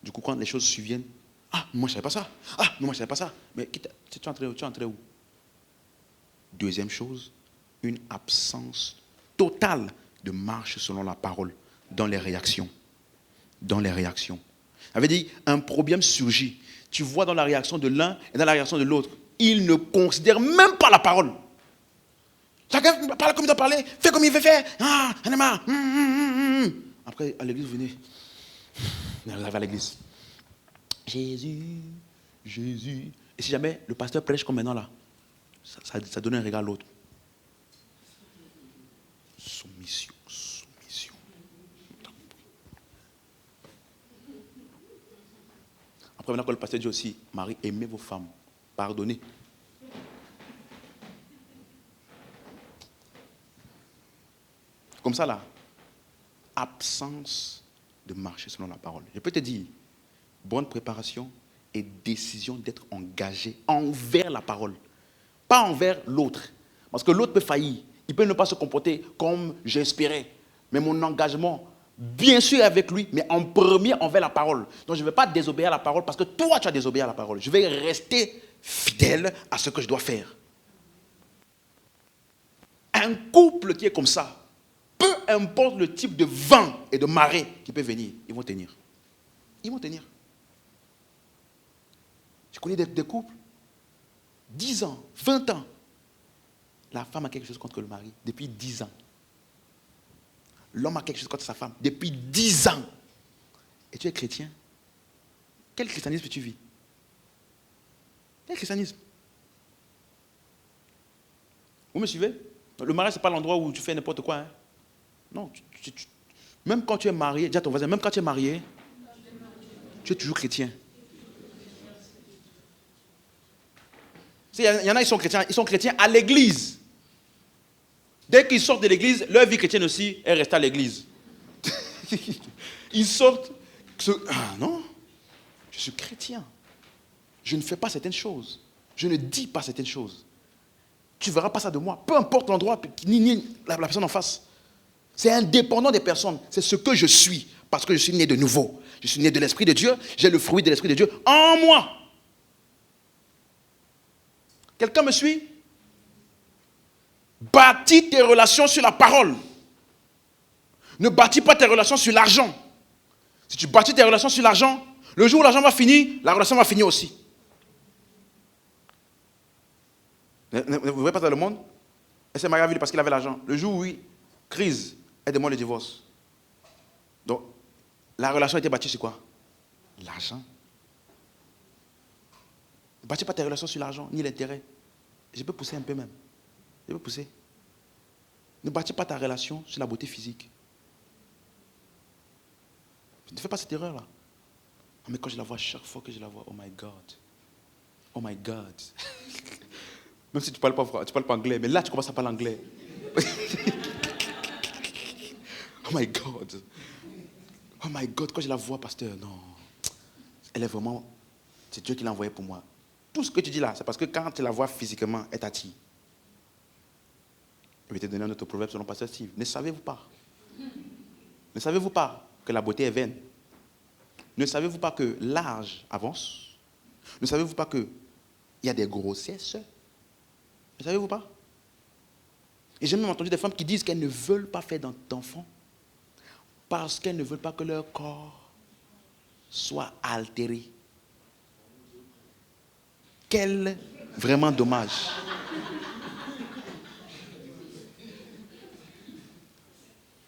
Du coup, quand les choses surviennent, ah, moi je ne savais pas ça. Ah, non, moi je ne savais pas ça. Mais tu es entré où? Deuxième chose, une absence totale de marche selon la parole dans les réactions. Dans les réactions. Ça veut dire, un problème surgit. Tu vois dans la réaction de l'un et dans la réaction de l'autre. Ils ne considèrent même pas la parole. Chacun parle comme il doit parler, fait comme il veut faire. Ah, on est marre. Après, à l'église, vous venez. Vous arrivez à l'église. Jésus, Jésus. Et si jamais le pasteur prêche comme maintenant là, ça donne un regard à l'autre. Soumission, soumission. Après, maintenant, quand le pasteur dit aussi, Marie, aimez vos femmes, pardonnez. Comme ça, là, absence de marcher selon la parole. Je peux te dire, bonne préparation et décision d'être engagé envers la parole, pas envers l'autre. Parce que l'autre peut faillir, il peut ne pas se comporter comme j'espérais. Mais mon engagement, bien sûr avec lui, mais en premier envers la parole. Donc je ne vais pas désobéir à la parole parce que toi tu as désobéi à la parole. Je vais rester fidèle à ce que je dois faire. Un couple qui est comme ça, peu importe le type de vent et de marée qui peut venir, ils vont tenir. Ils vont tenir. Je connais des couples, 10 ans, 20 ans. La femme a quelque chose contre le mari depuis 10 ans. L'homme a quelque chose contre sa femme depuis 10 ans. Et tu es chrétien. Quel christianisme tu vis? Quel christianisme? Vous me suivez? Le mariage, ce n'est pas l'endroit où tu fais n'importe quoi. Hein? Non. Même quand tu es marié, dis à ton voisin, même quand tu es marié, tu es toujours chrétien. Il y en a, ils sont chrétiens à l'église. Dès qu'ils sortent de l'église, leur vie chrétienne aussi est restée à l'église. Ils sortent. Ah non, je suis chrétien. Je ne fais pas certaines choses. Je ne dis pas certaines choses. Tu ne verras pas ça de moi. Peu importe l'endroit, ni la personne en face. C'est indépendant des personnes. C'est ce que je suis. Parce que je suis né de nouveau. Je suis né de l'Esprit de Dieu. J'ai le fruit de l'Esprit de Dieu en moi. Quelqu'un me suit? Bâtis tes relations sur la parole. Ne bâtis pas tes relations sur l'argent. Si tu bâtis tes relations sur l'argent, le jour où l'argent va finir, la relation va finir aussi. Vous voyez pas dans le monde? Elle s'est mariée parce qu'il avait l'argent. Le jour où crise, elle demande le divorce. Donc, la relation était bâtie sur quoi? L'argent. Ne bâtis pas tes relations sur l'argent, ni l'intérêt. Je peux pousser un peu même. Je peux pousser. Ne bâtis pas ta relation sur la beauté physique. Ne fais pas cette erreur-là. Mais quand je la vois, chaque fois que je la vois, oh my God. Oh my God. Même si tu ne parles pas anglais, mais là tu commences à parler anglais. Oh my God. Oh my God, quand je la vois, pasteur, non. Elle est vraiment... C'est Dieu qui l'a envoyée pour moi. Tout ce que tu dis là, c'est parce que quand tu la vois physiquement, elle t'attire. Je vais te donner un autre proverbe selon pasteur Steve. Ne savez-vous pas? Ne savez-vous pas que la beauté est vaine? Ne savez-vous pas que l'âge avance? Ne savez-vous pas qu'il y a des grossesses? Ne savez-vous pas? Et j'ai même entendu des femmes qui disent qu'elles ne veulent pas faire d'enfants parce qu'elles ne veulent pas que leur corps soit altéré. Quel vraiment dommage.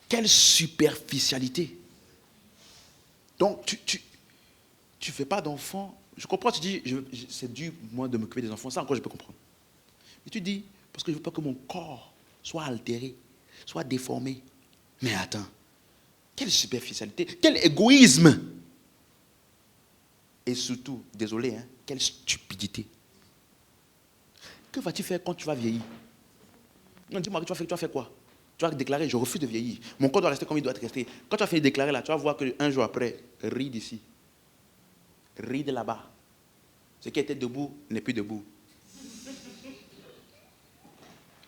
Quelle superficialité. Donc, tu ne fais pas d'enfants. Je comprends, tu dis, c'est dur moi de m'occuper des enfants. Ça encore, je peux comprendre. Mais tu dis, parce que je ne veux pas que mon corps soit altéré, soit déformé. Mais attends, quelle superficialité, quel égoïsme. Et surtout, désolé, hein, quelle stupidité. Que vas-tu faire quand tu vas vieillir? Non, dis-moi, tu vas faire quoi? Tu vas déclarer, je refuse de vieillir. Mon corps doit rester comme il doit rester. Quand tu vas finir de déclarer là, tu vas voir qu'un jour après, ris d'ici. Ris de là-bas. Ce qui était debout n'est plus debout.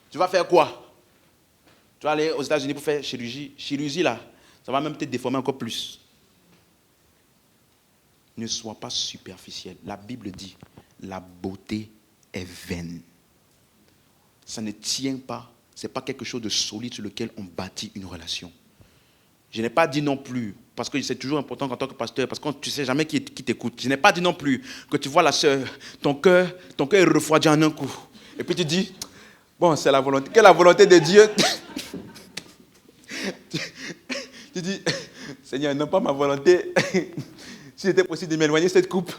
Tu vas faire quoi? Tu vas aller aux États-Unis pour faire chirurgie. Chirurgie là, ça va même te déformer encore plus. Ne sois pas superficiel. La Bible dit, la beauté est vaine. Ça ne tient pas ce n'est pas quelque chose de solide sur lequel on bâtit une relation. Je n'ai pas dit non plus, parce que c'est toujours important en tant que pasteur, parce que tu ne sais jamais qui t'écoute. Je n'ai pas dit non plus que tu vois la sœur, ton cœur est refroidi en un coup. Et puis tu dis, bon, c'est la volonté. Quelle est la volonté de Dieu? Tu dis, Seigneur, non pas ma volonté. Si c'était possible de m'éloigner de cette coupe.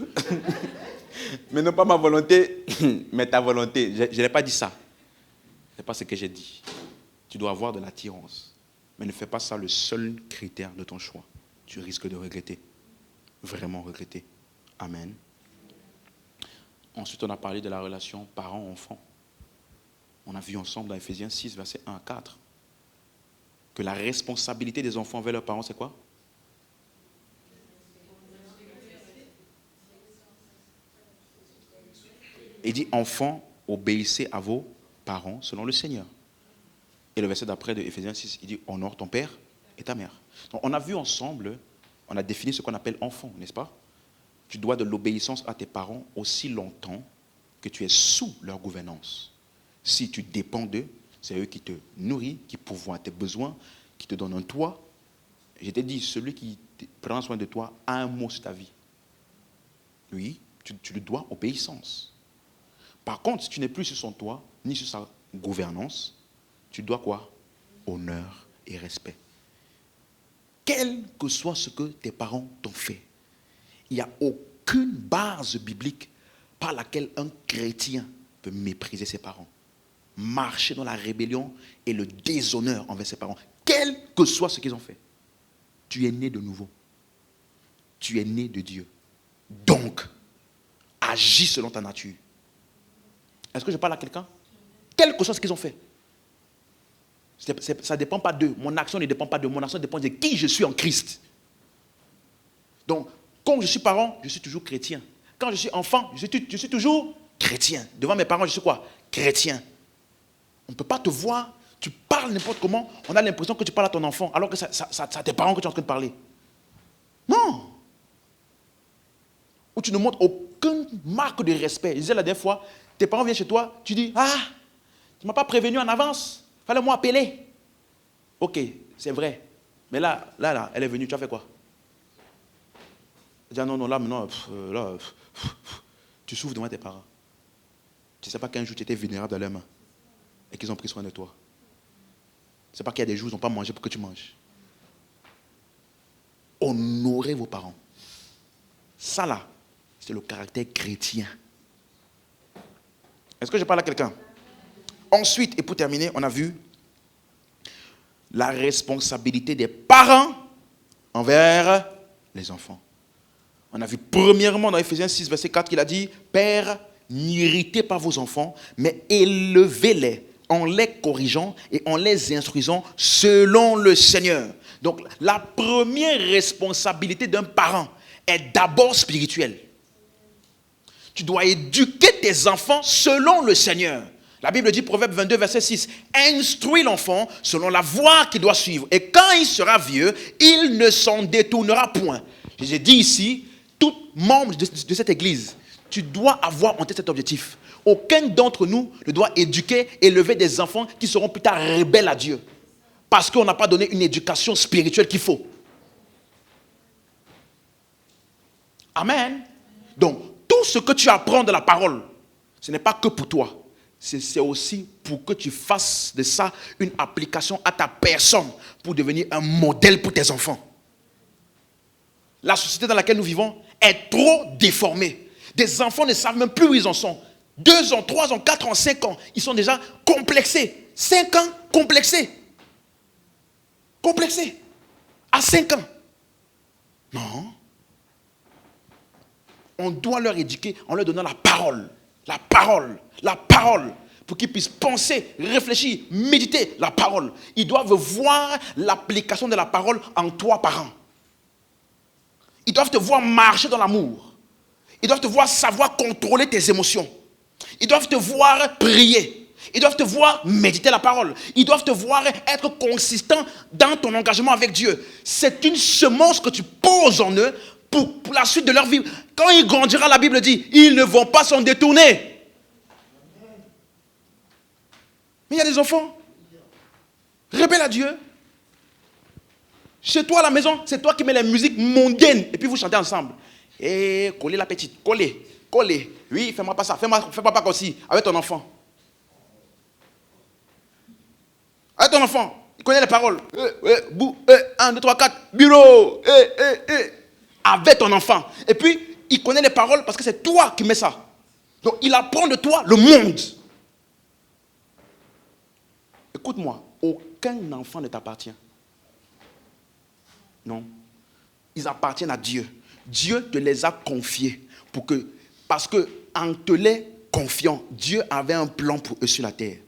Mais non pas ma volonté, mais ta volonté. Je n'ai pas dit ça. Ce n'est pas ce que j'ai dit. Tu dois avoir de l'attirance. Mais ne fais pas ça le seul critère de ton choix. Tu risques de regretter. Vraiment regretter. Amen. Ensuite, on a parlé de la relation parent-enfant. On a vu ensemble dans Ephésiens 6, versets 1 à 4, que la responsabilité des enfants envers leurs parents, c'est quoi? Il dit, enfants, obéissez à vos parents selon le Seigneur. Et le verset d'après de Ephésiens 6, il dit, honore ton père et ta mère. Donc, on a vu ensemble, on a défini ce qu'on appelle enfant, n'est-ce pas? Tu dois de l'obéissance à tes parents aussi longtemps que tu es sous leur gouvernance. Si tu dépends d'eux, c'est eux qui te nourrissent, qui pourvoient à tes besoins, qui te donnent un toit. Je t'ai dit, celui qui prend soin de toi a un mot sur ta vie. Oui, tu lui dois obéissance. Par contre, si tu n'es plus sur son toit, ni sur sa gouvernance, tu dois quoi? Honneur et respect. Quel que soit ce que tes parents t'ont fait, il n'y a aucune base biblique par laquelle un chrétien peut mépriser ses parents, marcher dans la rébellion et le déshonneur envers ses parents, quel que soit ce qu'ils ont fait. Tu es né de nouveau. Tu es né de Dieu. Donc, agis selon ta nature. Est-ce que je parle à quelqu'un? Quel que soit ce qu'ils ont fait. Ça ne dépend pas d'eux. Mon action ne dépend pas d'eux. Mon action dépend de qui je suis en Christ. Donc, quand je suis parent, je suis toujours chrétien. Quand je suis enfant, je suis toujours chrétien. Devant mes parents, je suis quoi? Chrétien. On ne peut pas te voir, tu parles n'importe comment, on a l'impression que tu parles à ton enfant, alors que c'est à tes parents que tu es en train de parler. Non. Ou tu ne montres aucune marque de respect. Je disais la dernière fois, tes parents viennent chez toi, tu dis, ah, tu ne m'as pas prévenu en avance, fallait moi appeler. Ok, c'est vrai. Mais là, elle est venue, tu as fait quoi? Elle dit, ah, non, là, maintenant, tu souffres devant tes parents. Tu ne sais pas qu'un jour tu étais vulnérable dans leurs mains et qu'ils ont pris soin de toi. C'est pas qu'il y a des jours où ils n'ont pas mangé pour que tu manges. Honorez vos parents. Ça là, c'est le caractère chrétien. Est-ce que je parle à quelqu'un? Ensuite, et pour terminer, on a vu la responsabilité des parents envers les enfants. On a vu premièrement dans Ephésiens 6, verset 4, qu'il a dit, Père, n'irritez pas vos enfants, mais élevez-les en les corrigeant et en les instruisant selon le Seigneur. Donc, la première responsabilité d'un parent est d'abord spirituelle. Tu dois éduquer tes enfants selon le Seigneur. La Bible dit, Proverbe 22, verset 6, instruis l'enfant selon la voie qu'il doit suivre. Et quand il sera vieux, il ne s'en détournera point. J'ai dit ici, tout membre de cette église, tu dois avoir en tête cet objectif. Aucun d'entre nous ne doit éduquer, élever des enfants qui seront plus tard rebelles à Dieu. Parce qu'on n'a pas donné une éducation spirituelle qu'il faut. Amen. Donc, tout ce que tu apprends de la parole, ce n'est pas que pour toi. C'est aussi pour que tu fasses de ça une application à ta personne pour devenir un modèle pour tes enfants. La société dans laquelle nous vivons est trop déformée. Des enfants ne savent même plus où ils en sont. 2 ans, 3 ans, 4 ans, 5 ans, ils sont déjà complexés. 5 ans, complexés. Complexés. À 5 ans. Non. On doit leur éduquer en leur donnant la parole. La parole. La parole. Pour qu'ils puissent penser, réfléchir, méditer la parole. Ils doivent voir l'application de la parole en toi, parent. Ils doivent te voir marcher dans l'amour. Ils doivent te voir savoir contrôler tes émotions. Ils doivent te voir prier. Ils doivent te voir méditer la parole. Ils doivent te voir être consistant dans ton engagement avec Dieu. C'est une semence que tu poses en eux pour la suite de leur vie. Quand il grandira, la Bible dit, ils ne vont pas s'en détourner. Mais il y a des enfants, Rebelle à Dieu. Chez toi à la maison, c'est toi qui mets les musiques mondaines. Et puis vous chantez ensemble. Et collez la petite, collez. Oui, fais-moi pas ça, fais-moi pas comme si, avec ton enfant. Avec ton enfant, il connaît les paroles. 1, 2, 3, 4, bureau. Avec ton enfant. Et puis, il connaît les paroles parce que c'est toi qui mets ça. Donc, il apprend de toi le monde. Écoute-moi, aucun enfant ne t'appartient. Non. Ils appartiennent à Dieu. Dieu te les a confiés parce que en te les confiant, Dieu avait un plan pour eux sur la terre.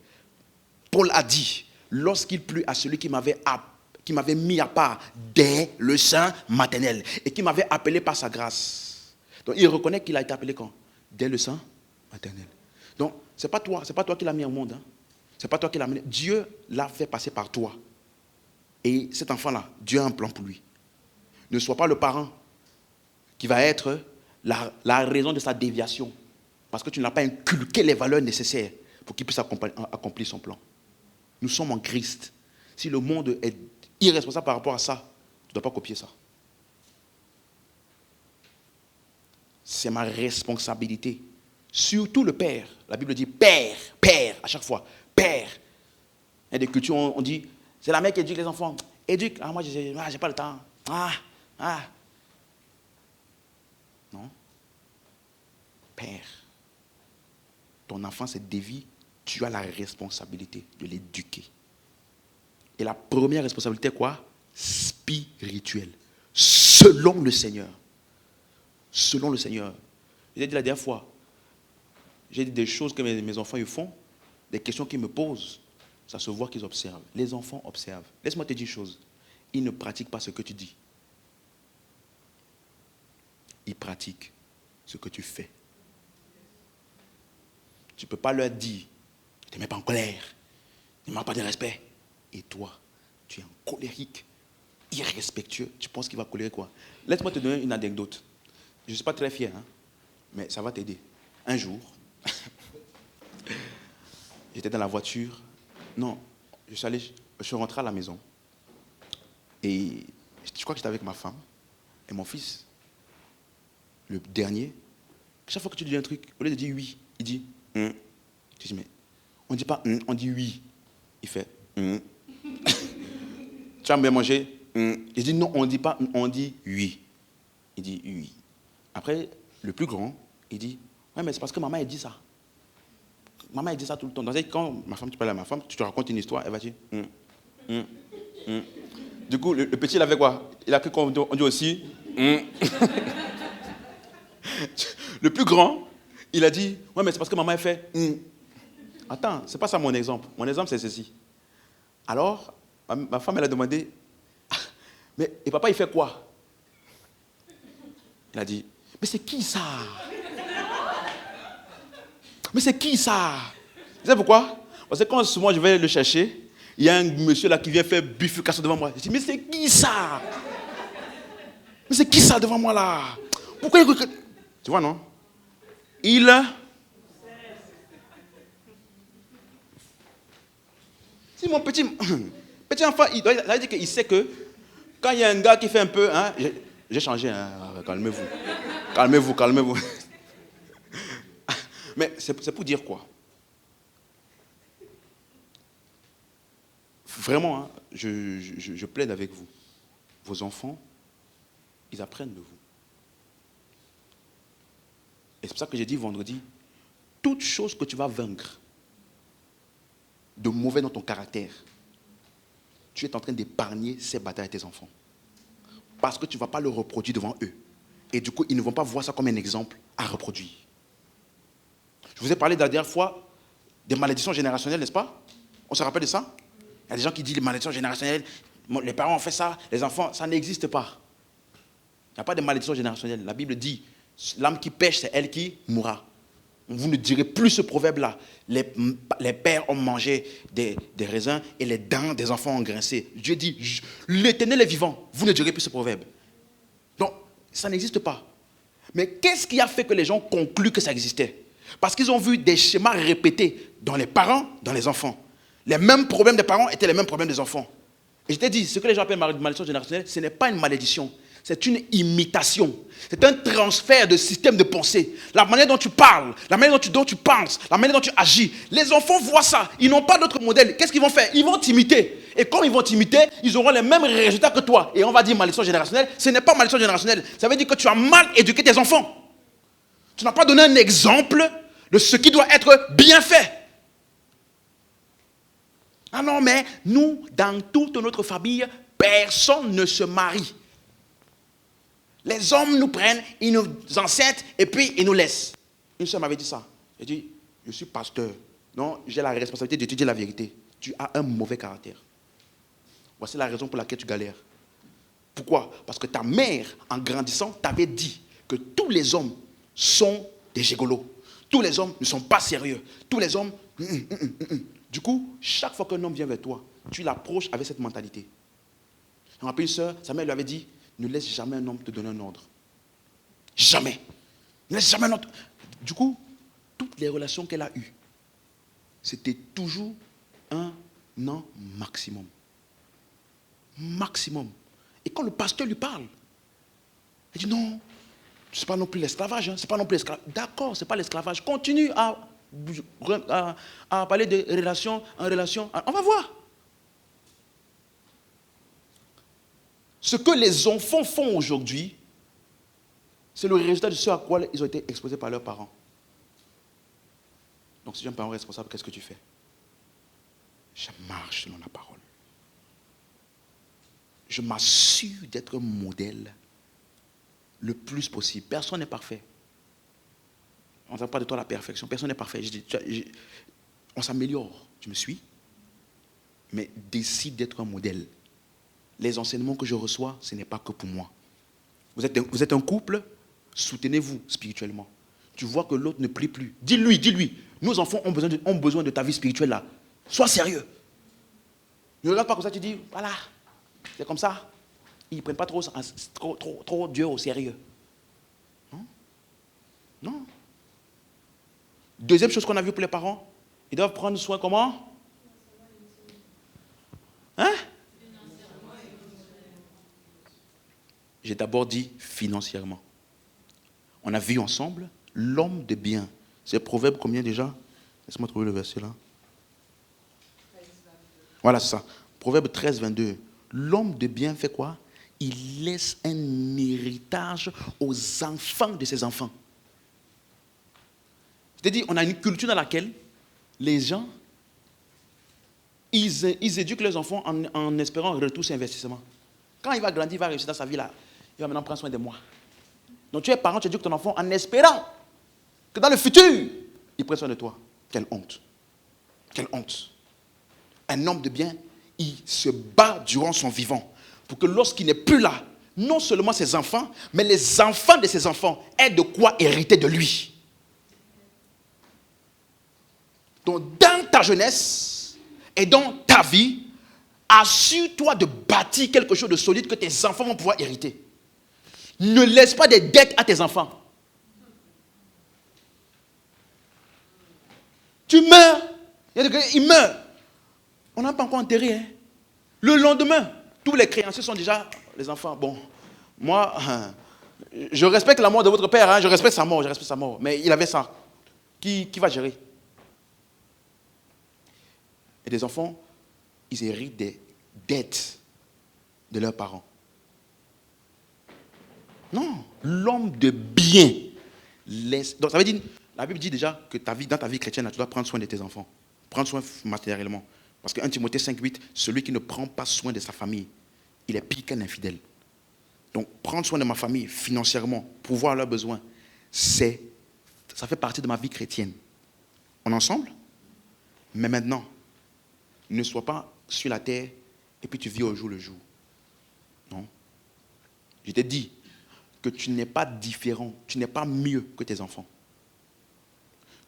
Paul a dit, lorsqu'il plut à celui qui m'avait mis à part dès le sein maternel et qui m'avait appelé par sa grâce. Donc il reconnaît qu'il a été appelé quand? Dès le sein maternel. Donc c'est pas toi qui l'as mis au monde. Hein. C'est pas toi qui l'as amené. Dieu l'a fait passer par toi. Et cet enfant-là, Dieu a un plan pour lui. Ne sois pas le parent qui va être la raison de sa déviation. Parce que tu n'as pas inculqué les valeurs nécessaires pour qu'il puisse accomplir son plan. Nous sommes en Christ. Si le monde est irresponsable par rapport à ça, tu ne dois pas copier ça. C'est ma responsabilité. Surtout le père. La Bible dit père, à chaque fois. Père. Il y a des cultures où on dit, c'est la mère qui éduque les enfants. Éduque. Ah, moi, j'ai pas le temps. Non. Père. Ton enfant se dévie, tu as la responsabilité de l'éduquer. Et la première responsabilité, quoi? Spirituelle. Selon le Seigneur. Selon le Seigneur. J'ai dit la dernière fois, j'ai dit des choses que mes enfants ils font, des questions qu'ils me posent. Ça se voit qu'ils observent. Les enfants observent. Laisse-moi te dire une chose. Ils ne pratiquent pas ce que tu dis. Ils pratiquent ce que tu fais. Tu ne peux pas leur dire, ne te mets pas en colère, ne manque pas de respect. Et toi, tu es un colérique, irrespectueux. Tu penses qu'il va colérer quoi? Laisse-moi te donner une anecdote. Je ne suis pas très fier, hein, mais ça va t'aider. Un jour, j'étais dans la voiture. Non, je suis rentré à la maison. Et je crois que j'étais avec ma femme et mon fils. Le dernier, chaque fois que tu dis un truc, au lieu de dire oui, il dit Je dis, mais on ne dit pas on dit oui. Il fait Tu as bien mangé? Il dit non, on ne dit pas on dit oui. Il dit oui. Après, le plus grand, il dit ouais, mais c'est parce que maman, elle dit ça. Maman, elle dit ça tout le temps. Quand ma femme, tu parles à ma femme, tu te racontes une histoire, elle va dire Du coup, le petit, il avait quoi? Il a cru qu'on dit aussi Le plus grand, il a dit ouais, mais c'est parce que maman, elle fait Attends, c'est pas ça mon exemple. Mon exemple, c'est ceci. Alors, ma femme, elle a demandé mais et papa, il fait quoi? Il a dit mais c'est qui ça? Mais c'est qui ça? Vous savez pourquoi? Parce que quand souvent je vais le chercher, il y a un monsieur là qui vient faire bifurcation devant moi. Je dis, mais c'est qui ça? Mais c'est qui ça devant moi là? Pourquoi il... Tu vois, non? Si mon petit enfant, il doit dire qu'il sait que quand il y a un gars qui fait un peu... Hein, j'ai changé, hein, calmez-vous. Calmez-vous. Mais c'est pour dire quoi? Vraiment, hein, je plaide avec vous. Vos enfants, ils apprennent de vous. Et c'est pour ça que j'ai dit vendredi, toute chose que tu vas vaincre de mauvais dans ton caractère, tu es en train d'épargner ces batailles à tes enfants. Parce que tu ne vas pas le reproduire devant eux. Et du coup, ils ne vont pas voir ça comme un exemple à reproduire. Je vous ai parlé la dernière fois des malédictions générationnelles, n'est-ce pas? On se rappelle de ça? Il y a des gens qui disent les malédictions générationnelles, les parents ont fait ça, les enfants, ça n'existe pas. Il n'y a pas de malédiction générationnelle. La Bible dit, l'âme qui pêche, c'est elle qui mourra. Vous ne direz plus ce proverbe-là. Les pères ont mangé des raisins et les dents des enfants ont grincé. Dieu dit, l'Éternel est vivant. Vous ne direz plus ce proverbe. Donc, ça n'existe pas. Mais qu'est-ce qui a fait que les gens concluent que ça existait? Parce qu'ils ont vu des schémas répétés dans les parents, dans les enfants. Les mêmes problèmes des parents étaient les mêmes problèmes des enfants. Et je t'ai dit, ce que les gens appellent malédiction générationnelle, ce n'est pas une malédiction. C'est une imitation. C'est un transfert de système de pensée. La manière dont tu parles, la manière dont tu penses, la manière dont tu agis. Les enfants voient ça. Ils n'ont pas d'autre modèle. Qu'est-ce qu'ils vont faire? Ils vont t'imiter. Et comme ils vont t'imiter, ils auront les mêmes résultats que toi. Et on va dire malédiction générationnelle. Ce n'est pas malédiction générationnelle. Ça veut dire que tu as mal éduqué tes enfants. Tu n'as pas donné un exemple de ce qui doit être bien fait. Ah non, mais nous, dans toute notre famille, personne ne se marie. Les hommes nous prennent, ils nous enseignent et puis ils nous laissent. Une soeur m'avait dit ça. Elle dit, je suis pasteur. Non, j'ai la responsabilité de te dire la vérité. Tu as un mauvais caractère. Voici la raison pour laquelle tu galères. Pourquoi? Parce que ta mère, en grandissant, t'avait dit que tous les hommes sont des gigolos. Tous les hommes ne sont pas sérieux. Tous les hommes... Du coup, chaque fois qu'un homme vient vers toi, tu l'approches avec cette mentalité. Je me rappelle une soeur, sa mère lui avait dit, ne laisse jamais un homme te donner un ordre. Jamais. Ne laisse jamais un ordre. Du coup, toutes les relations qu'elle a eues, c'était toujours un an maximum. Maximum. Et quand le pasteur lui parle, il dit non, ce n'est pas non plus l'esclavage. Hein, c'est pas non plus l'esclavage. D'accord, ce n'est pas l'esclavage. Continue à parler de relation en relation. On va voir. Ce que les enfants font aujourd'hui, c'est le résultat de ce à quoi ils ont été exposés par leurs parents. Donc si tu es un parent responsable, qu'est-ce que tu fais? Je marche selon la parole. Je m'assure d'être un modèle le plus possible. Personne n'est parfait. On ne parle pas de toi la perfection. Personne n'est parfait. On s'améliore. Tu me suis? Mais décide d'être un modèle. Les enseignements que je reçois, ce n'est pas que pour moi. Vous êtes un couple, soutenez-vous spirituellement. Tu vois que l'autre ne prie plus. Dis-lui. Nos enfants ont besoin de ta vie spirituelle là. Sois sérieux. Ne regarde pas comme ça, tu dis, voilà, c'est comme ça. Ils ne prennent pas trop Dieu au sérieux. Non. Deuxième chose qu'on a vu pour les parents, ils doivent prendre soin comment? Hein? J'ai d'abord dit financièrement. On a vu ensemble l'homme de bien. C'est Proverbe combien déjà? Laisse-moi trouver le verset là. Voilà, c'est ça. Proverbe 13, 22. L'homme de bien fait quoi? Il laisse un héritage aux enfants de ses enfants. C'est-à-dire, on a une culture dans laquelle les gens, ils éduquent leurs enfants en espérant un retour sur investissement. Quand il va grandir, il va réussir dans sa vie là, il va maintenant prendre soin de moi. Donc tu es parent, tu éduques ton enfant en espérant que dans le futur, il prenne soin de toi. Quelle honte. Quelle honte. Un homme de bien, il se bat durant son vivant pour que lorsqu'il n'est plus là, non seulement ses enfants, mais les enfants de ses enfants aient de quoi hériter de lui. Donc dans ta jeunesse et dans ta vie, assure-toi de bâtir quelque chose de solide que tes enfants vont pouvoir hériter. Ne laisse pas des dettes à tes enfants. Tu meurs, il meurt. On n'a pas encore enterré. Hein. Le lendemain, tous les créanciers sont déjà les enfants. Bon, moi, je respecte la mort de votre père, hein, je respecte sa mort, mais il avait ça. Qui va gérer? Et des enfants, ils héritent des dettes de leurs parents. Non, l'homme de bien laisse. Donc ça veut dire, la Bible dit déjà que dans ta vie chrétienne, tu dois prendre soin de tes enfants. Prendre soin matériellement. Parce que 1 Timothée 5,8, celui qui ne prend pas soin de sa famille, il est pire qu'un infidèle. Donc prendre soin de ma famille financièrement, pourvoir leurs besoins, ça fait partie de ma vie chrétienne. On est ensemble? Mais maintenant, ne sois pas sur la terre et puis tu vis au jour le jour. Non. Je t'ai dit que tu n'es pas différent, tu n'es pas mieux que tes enfants.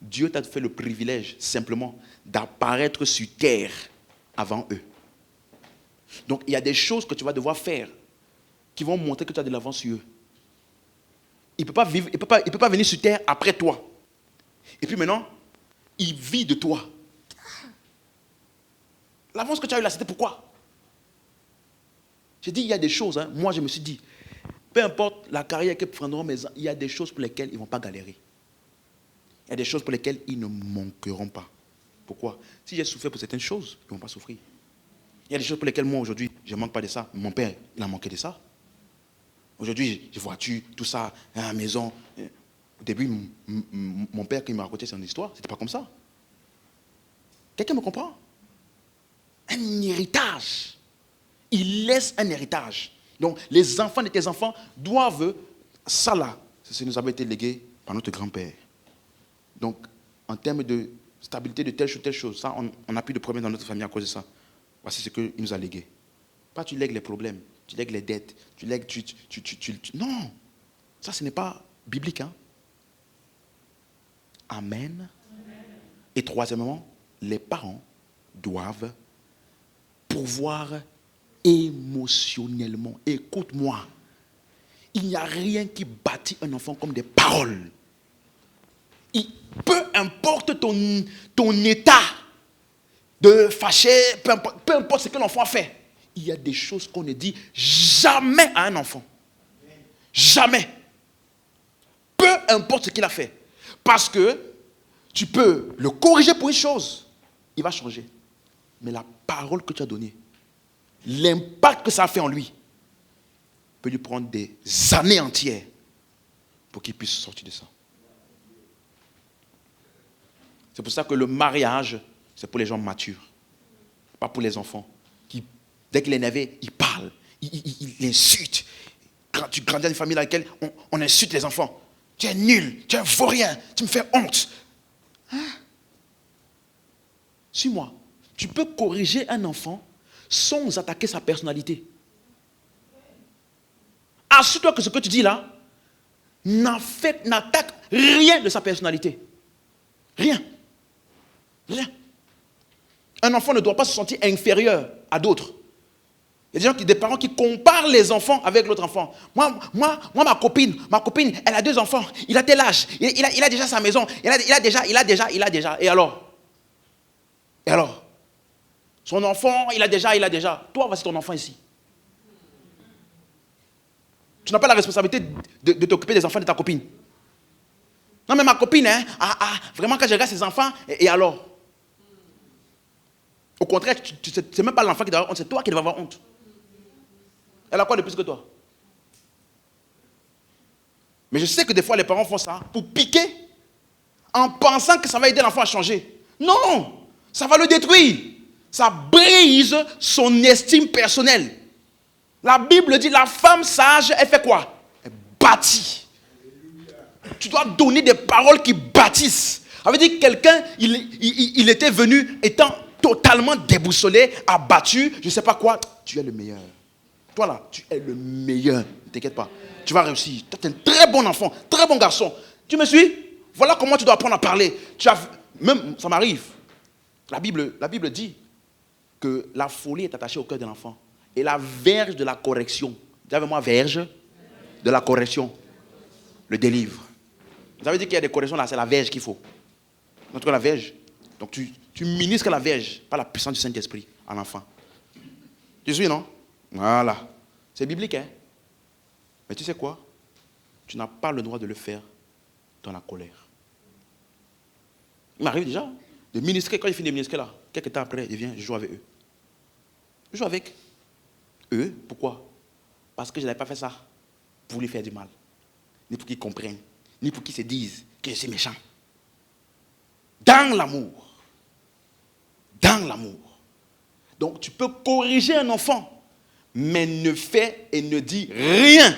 Dieu t'a fait le privilège simplement d'apparaître sur terre avant eux. Donc il y a des choses que tu vas devoir faire qui vont montrer que tu as de l'avance sur eux. Il ne peut pas venir sur terre après toi. Et puis maintenant, il vit de toi. L'avance que tu as eue là, c'était pourquoi? J'ai dit, il y a des choses, moi je me suis dit, peu importe la carrière qu'ils prendront, mais il y a des choses pour lesquelles ils ne vont pas galérer. Il y a des choses pour lesquelles ils ne manqueront pas. Pourquoi? Si j'ai souffert pour certaines choses, ils ne vont pas souffrir. Il y a des choses pour lesquelles moi aujourd'hui, je ne manque pas de ça. Mon père, il a manqué de ça. Aujourd'hui, j'ai voiture, tout ça, à la maison. Au début, mon père, qui me racontait son histoire, ce n'était pas comme ça. Quelqu'un me comprend? Un héritage. Il laisse un héritage. Donc, les enfants de tes enfants doivent, ça là, c'est ce qui nous avait été légué par notre grand-père. Donc, en termes de stabilité de telle chose, ça, on n'a plus de problème dans notre famille à cause de ça. Voici ce qu'il nous a légué. Pas tu lègues les problèmes, tu lègues les dettes, tu lègues, non, ça ce n'est pas biblique. Hein? Amen. Et troisièmement, les parents doivent pouvoir émotionnellement. Écoute-moi. Il n'y a rien qui bâtit un enfant comme des paroles. Peu importe ton état de fâché, peu importe ce que l'enfant fait, il y a des choses qu'on ne dit jamais à un enfant. Jamais. Peu importe ce qu'il a fait. Parce que tu peux le corriger pour une chose, il va changer. Mais la parole que tu as donnée, l'impact que ça a fait en lui, peut lui prendre des années entières pour qu'il puisse sortir de ça. C'est pour ça que le mariage, c'est pour les gens matures, pas pour les enfants. Qui, dès qu'il est énervé, il parle, il insulte. Quand tu grandis dans une famille dans laquelle on insulte les enfants. Tu es nul, tu es un vaurien, tu me fais honte. Hein? Suis-moi. Tu peux corriger un enfant sans attaquer sa personnalité. Assure-toi que ce que tu dis là n'attaque rien de sa personnalité. Rien. Rien. Un enfant ne doit pas se sentir inférieur à d'autres. Il y a des parents qui comparent les enfants avec l'autre enfant. Moi, ma copine, elle a 2 enfants. Il a tel âge. Il a déjà sa maison. Il a déjà. Et alors? Son enfant, il a déjà. Toi, voici ton enfant ici. Tu n'as pas la responsabilité de t'occuper des enfants de ta copine. Non, mais ma copine, vraiment, quand je regarde ses enfants, et alors? Au contraire, ce n'est même pas l'enfant qui doit avoir honte, c'est toi qui dois avoir honte. Elle a quoi de plus que toi? Mais je sais que des fois, les parents font ça pour piquer, en pensant que ça va aider l'enfant à changer. Non, ça va le détruire. Ça brise son estime personnelle. La Bible dit, la femme sage, elle fait quoi? Elle bâtit. Tu dois donner des paroles qui bâtissent. Ça veut dire que quelqu'un, il était venu étant totalement déboussolé, abattu, je ne sais pas quoi. Tu es le meilleur. Toi là, tu es le meilleur. Ne t'inquiète pas. Tu vas réussir. Tu es un très bon enfant, très bon garçon. Tu me suis? Voilà comment tu dois apprendre à parler. Même, ça m'arrive. La Bible dit que la folie est attachée au cœur de l'enfant. Et la verge de la correction, dis avec moi, verge de la correction, le délivre. Vous savez dire qu'il y a des corrections là, c'est la verge qu'il faut. En tout cas, la verge. Donc tu ministres la verge par la puissance du Saint-Esprit à l'enfant. Tu suis, non? Voilà. C'est biblique, hein? Mais tu sais quoi? Tu n'as pas le droit de le faire dans la colère. Il m'arrive déjà de ministrer, quand il finit de ministrer là, quelques temps après, il vient, je joue avec eux. Je joue avec eux. Pourquoi? Parce que je n'avais pas fait ça pour lui faire du mal. Ni pour qu'ils comprennent. Ni pour qu'ils se disent que je suis méchant. Dans l'amour. Dans l'amour. Donc tu peux corriger un enfant, mais ne fais et ne dis rien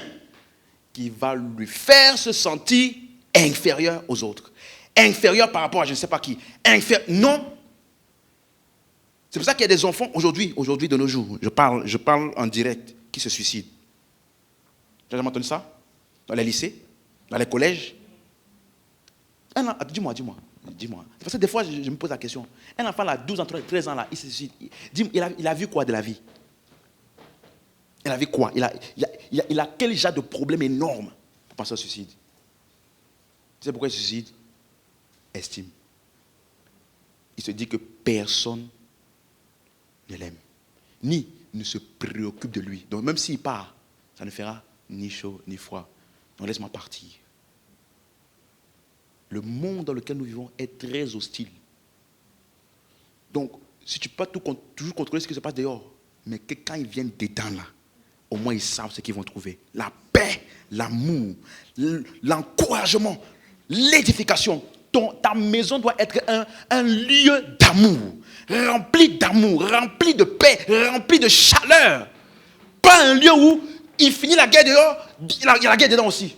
qui va lui faire se sentir inférieur aux autres. Inférieur par rapport à je ne sais pas qui. Non. C'est pour ça qu'il y a des enfants aujourd'hui de nos jours, je parle en direct, qui se suicident. Tu as jamais entendu ça? Dans les lycées? Dans les collèges? Dis-moi. Parce que des fois, je me pose la question. Un enfant là, 12 ans, 13 ans là, il se suicide. Il a vu quoi de la vie? Il a vu quoi? Il a quel genre de problème énorme pour penser au suicide? Tu sais pourquoi il se suicide? Estime. Il se dit que personne ne l'aime, ni ne se préoccupe de lui. Donc même s'il part, ça ne fera ni chaud ni froid. Donc laisse-moi partir. Le monde dans lequel nous vivons est très hostile. Donc, si tu peux pas toujours contrôler ce qui se passe dehors, mais que quand ils viennent dedans là, au moins ils savent ce qu'ils vont trouver. La paix, l'amour, l'encouragement, l'édification. Ta maison doit être un lieu d'amour, rempli de paix, rempli de chaleur. Pas un lieu où il finit la guerre dehors, il y a la guerre dedans aussi.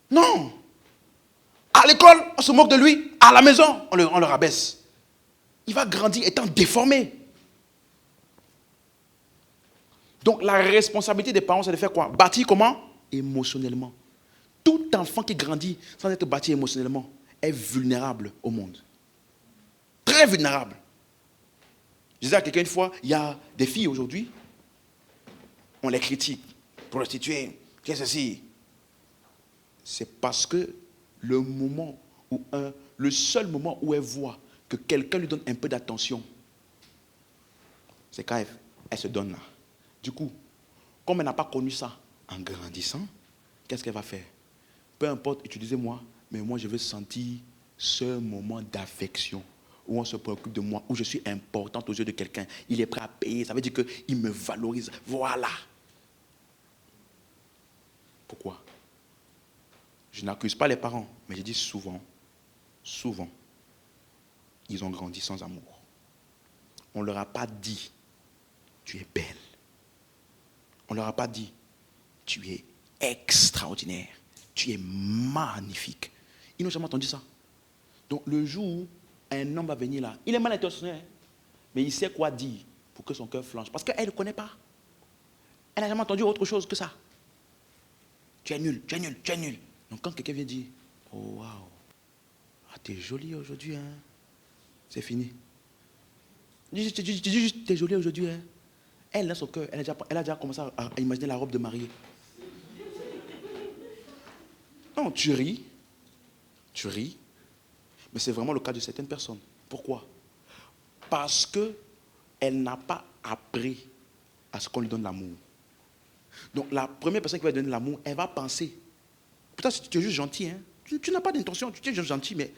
Non. À l'école, on se moque de lui. À la maison, on le rabaisse. Il va grandir étant déformé. Donc la responsabilité des parents, c'est de faire quoi? Bâtir comment? Émotionnellement. Tout enfant qui grandit sans être bâti émotionnellement est vulnérable au monde. Très vulnérable. Je disais à quelqu'un une fois, il y a des filles aujourd'hui, on les critique. Prostituées, qu'est-ce que c'est? C'est parce que le seul moment où elle voit que quelqu'un lui donne un peu d'attention, c'est quand elle se donne là. Du coup, comme elle n'a pas connu ça en grandissant, qu'est-ce qu'elle va faire? Peu importe, utilisez-moi, mais moi je veux sentir ce moment d'affection où on se préoccupe de moi, où je suis importante aux yeux de quelqu'un. Il est prêt à payer, ça veut dire qu'il me valorise. Voilà. Pourquoi? Je n'accuse pas les parents, mais je dis souvent, ils ont grandi sans amour. On ne leur a pas dit, tu es belle. On ne leur a pas dit, tu es extraordinaire, tu es magnifique. Ils n'ont jamais entendu ça. Donc le jour où un homme va venir là, il est mal intentionné, mais il sait quoi dire pour que son cœur flanche. Parce qu'elle ne connaît pas. Elle n'a jamais entendu autre chose que ça. Tu es nul, tu es nul, tu es nul. Donc quand quelqu'un vient dire, oh waouh, t'es jolie aujourd'hui, hein. C'est fini. Tu dis juste, t'es jolie aujourd'hui, hein. Elle, dans son cœur, elle a déjà commencé à imaginer la robe de mariée. Non, tu ris, mais c'est vraiment le cas de certaines personnes. Pourquoi? Parce qu'elle n'a pas appris à ce qu'on lui donne l'amour. Donc la première personne qui va donner l'amour, elle va penser, putain, si tu es juste gentil, hein, tu n'as pas d'intention, tu es juste gentil, mais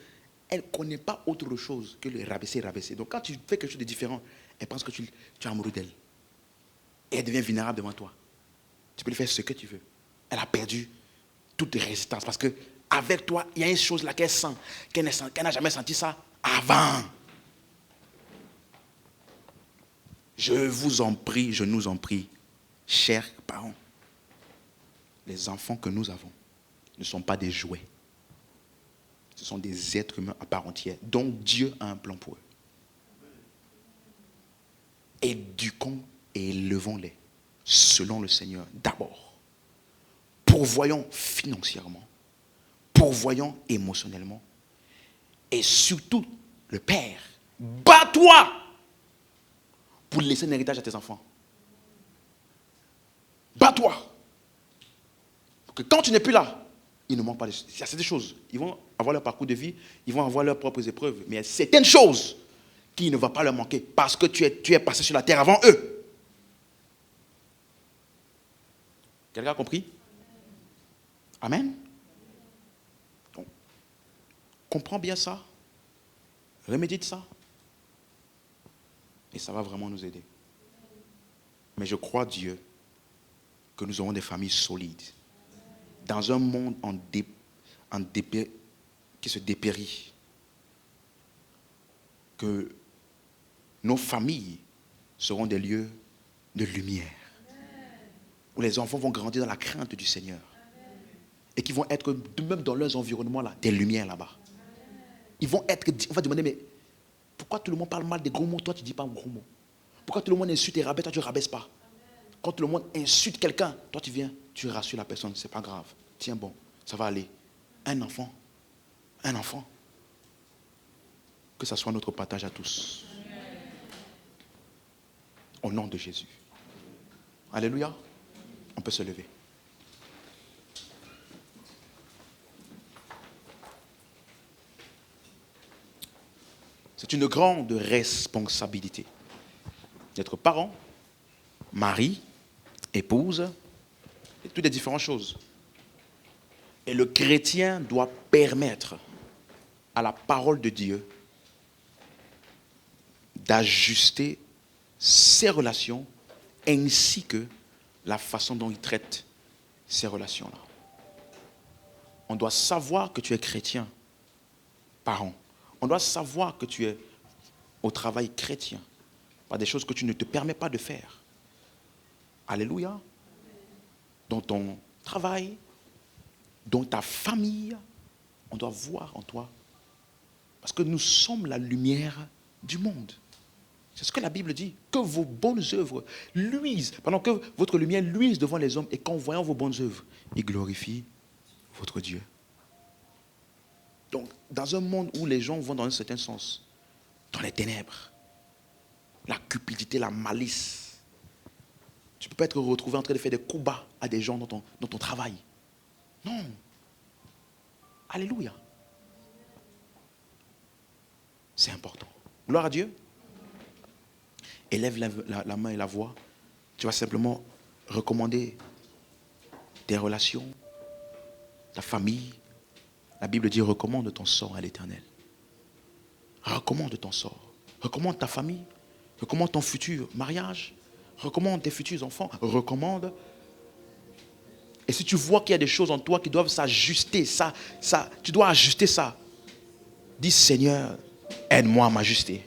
elle ne connaît pas autre chose que le rabaisser. Donc quand tu fais quelque chose de différent, elle pense que tu es amoureux d'elle. Et elle devient vulnérable devant toi. Tu peux lui faire ce que tu veux. Elle a perdu toute résistance. Parce qu'avec toi, il y a une chose là qu'elle sent, qu'elle n'a jamais senti ça avant. Je vous en prie, je nous en prie, chers parents, les enfants que nous avons ne sont pas des jouets. Ce sont des êtres humains à part entière, dont Dieu a un plan pour eux. Éduquons et élevons-les selon le Seigneur d'abord. Pourvoyons financièrement, pourvoyons émotionnellement. Et surtout, le Père, bats-toi pour laisser un héritage à tes enfants. Bats-toi. Pour que quand tu n'es plus là, il ne manque pas de choses. Il y a certaines choses. Ils vont avoir leur parcours de vie, ils vont avoir leurs propres épreuves. Mais il y a certaines choses qui ne vont pas leur manquer parce que tu es passé sur la terre avant eux. Quelqu'un a compris? Amen. Donc, comprends bien ça. Remédite ça. Et ça va vraiment nous aider. Mais je crois, Dieu, que nous aurons des familles solides. Dans un monde qui se dépérit. Que nos familles seront des lieux de lumière. Où les enfants vont grandir dans la crainte du Seigneur. Et qui vont être, même dans leurs environnements, là, des lumières là-bas. On va demander, mais pourquoi tout le monde parle mal des gros mots, toi tu ne dis pas un gros mot? Pourquoi tout le monde insulte et rabaisse, toi tu ne rabaisses pas? Quand tout le monde insulte quelqu'un, toi tu viens, tu rassures la personne, c'est pas grave. Tiens bon, ça va aller. Un enfant, que ça soit notre partage à tous. Au nom de Jésus. Alléluia. On peut se lever. C'est une grande responsabilité. d'être parent, mari, épouse, et toutes les différentes choses. Et le chrétien doit permettre à la parole de Dieu d'ajuster ses relations ainsi que la façon dont il traite ces relations-là. On doit savoir que tu es chrétien, parent. On doit savoir que tu es au travail chrétien, par des choses que tu ne te permets pas de faire. Alléluia. Dans ton travail, dans ta famille, on doit voir en toi. Parce que nous sommes la lumière du monde. C'est ce que la Bible dit. Que vos bonnes œuvres luisent. Pendant que votre lumière luise devant les hommes et qu'en voyant vos bonnes œuvres, ils glorifient votre Dieu. Donc, dans un monde où les gens vont dans un certain sens, dans les ténèbres, la cupidité, la malice, tu ne peux pas être retrouvé en train de faire des coups bas à des gens dans ton travail. Non. Alléluia. C'est important. Gloire à Dieu. Élève la main et la voix. Tu vas simplement recommander tes relations, ta famille. La Bible dit recommande ton sort à l'Éternel. Recommande ton sort. Recommande ta famille. Recommande ton futur mariage. Recommande tes futurs enfants. Recommande. Et si tu vois qu'il y a des choses en toi qui doivent s'ajuster, tu dois ajuster ça. Dis Seigneur, aide-moi à m'ajuster.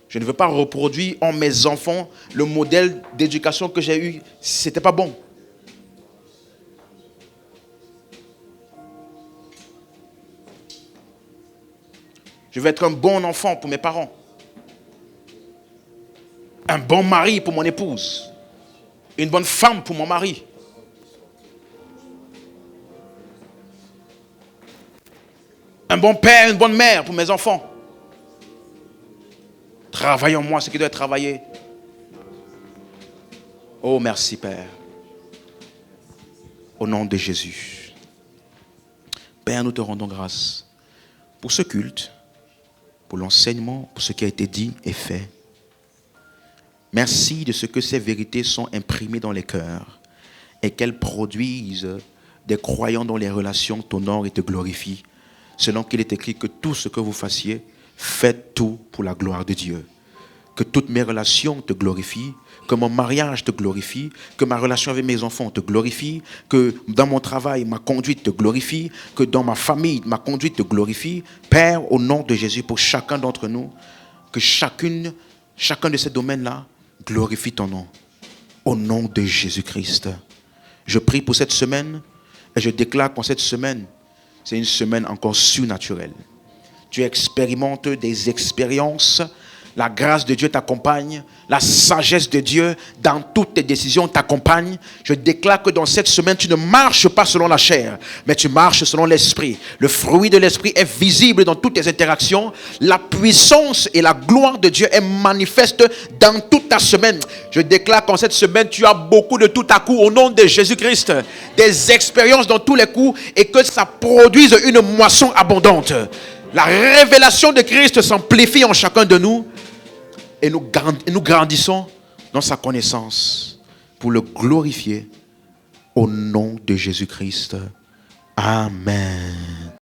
Je ne veux pas reproduire en mes enfants le modèle d'éducation que j'ai eu. Ce n'était pas bon. Je veux être un bon enfant pour mes parents. Un bon mari pour mon épouse. Une bonne femme pour mon mari. Un bon père, une bonne mère pour mes enfants. Travaille en moi ce qui doit être travaillé. Oh, merci Père. Au nom de Jésus. Père, nous te rendons grâce pour ce culte, pour l'enseignement, pour ce qui a été dit et fait. Merci de ce que ces vérités sont imprimées dans les cœurs et qu'elles produisent des croyants dont les relations t'honorent et te glorifient, selon qu'il est écrit que tout ce que vous fassiez, faites tout pour la gloire de Dieu. Que toutes mes relations te glorifient, que mon mariage te glorifie, que ma relation avec mes enfants te glorifie, que dans mon travail, ma conduite te glorifie, que dans ma famille, ma conduite te glorifie. Père, au nom de Jésus, pour chacun d'entre nous, que chacun de ces domaines-là glorifie ton nom. Au nom de Jésus-Christ. Je prie pour cette semaine et je déclare qu'en cette semaine, c'est une semaine encore surnaturelle. Tu expérimentes des expériences. La grâce de Dieu t'accompagne. La sagesse de Dieu dans toutes tes décisions t'accompagne. Je déclare que dans cette semaine, tu ne marches pas selon la chair, mais tu marches selon l'esprit. Le fruit de l'esprit est visible dans toutes tes interactions. La puissance et la gloire de Dieu est manifeste dans toute ta semaine. Je déclare qu'en cette semaine, tu as beaucoup de tout à coup au nom de Jésus-Christ. Des expériences dans tous les coups et que ça produise une moisson abondante. La révélation de Christ s'amplifie en chacun de nous. Et nous grandissons dans sa connaissance pour le glorifier au nom de Jésus-Christ. Amen.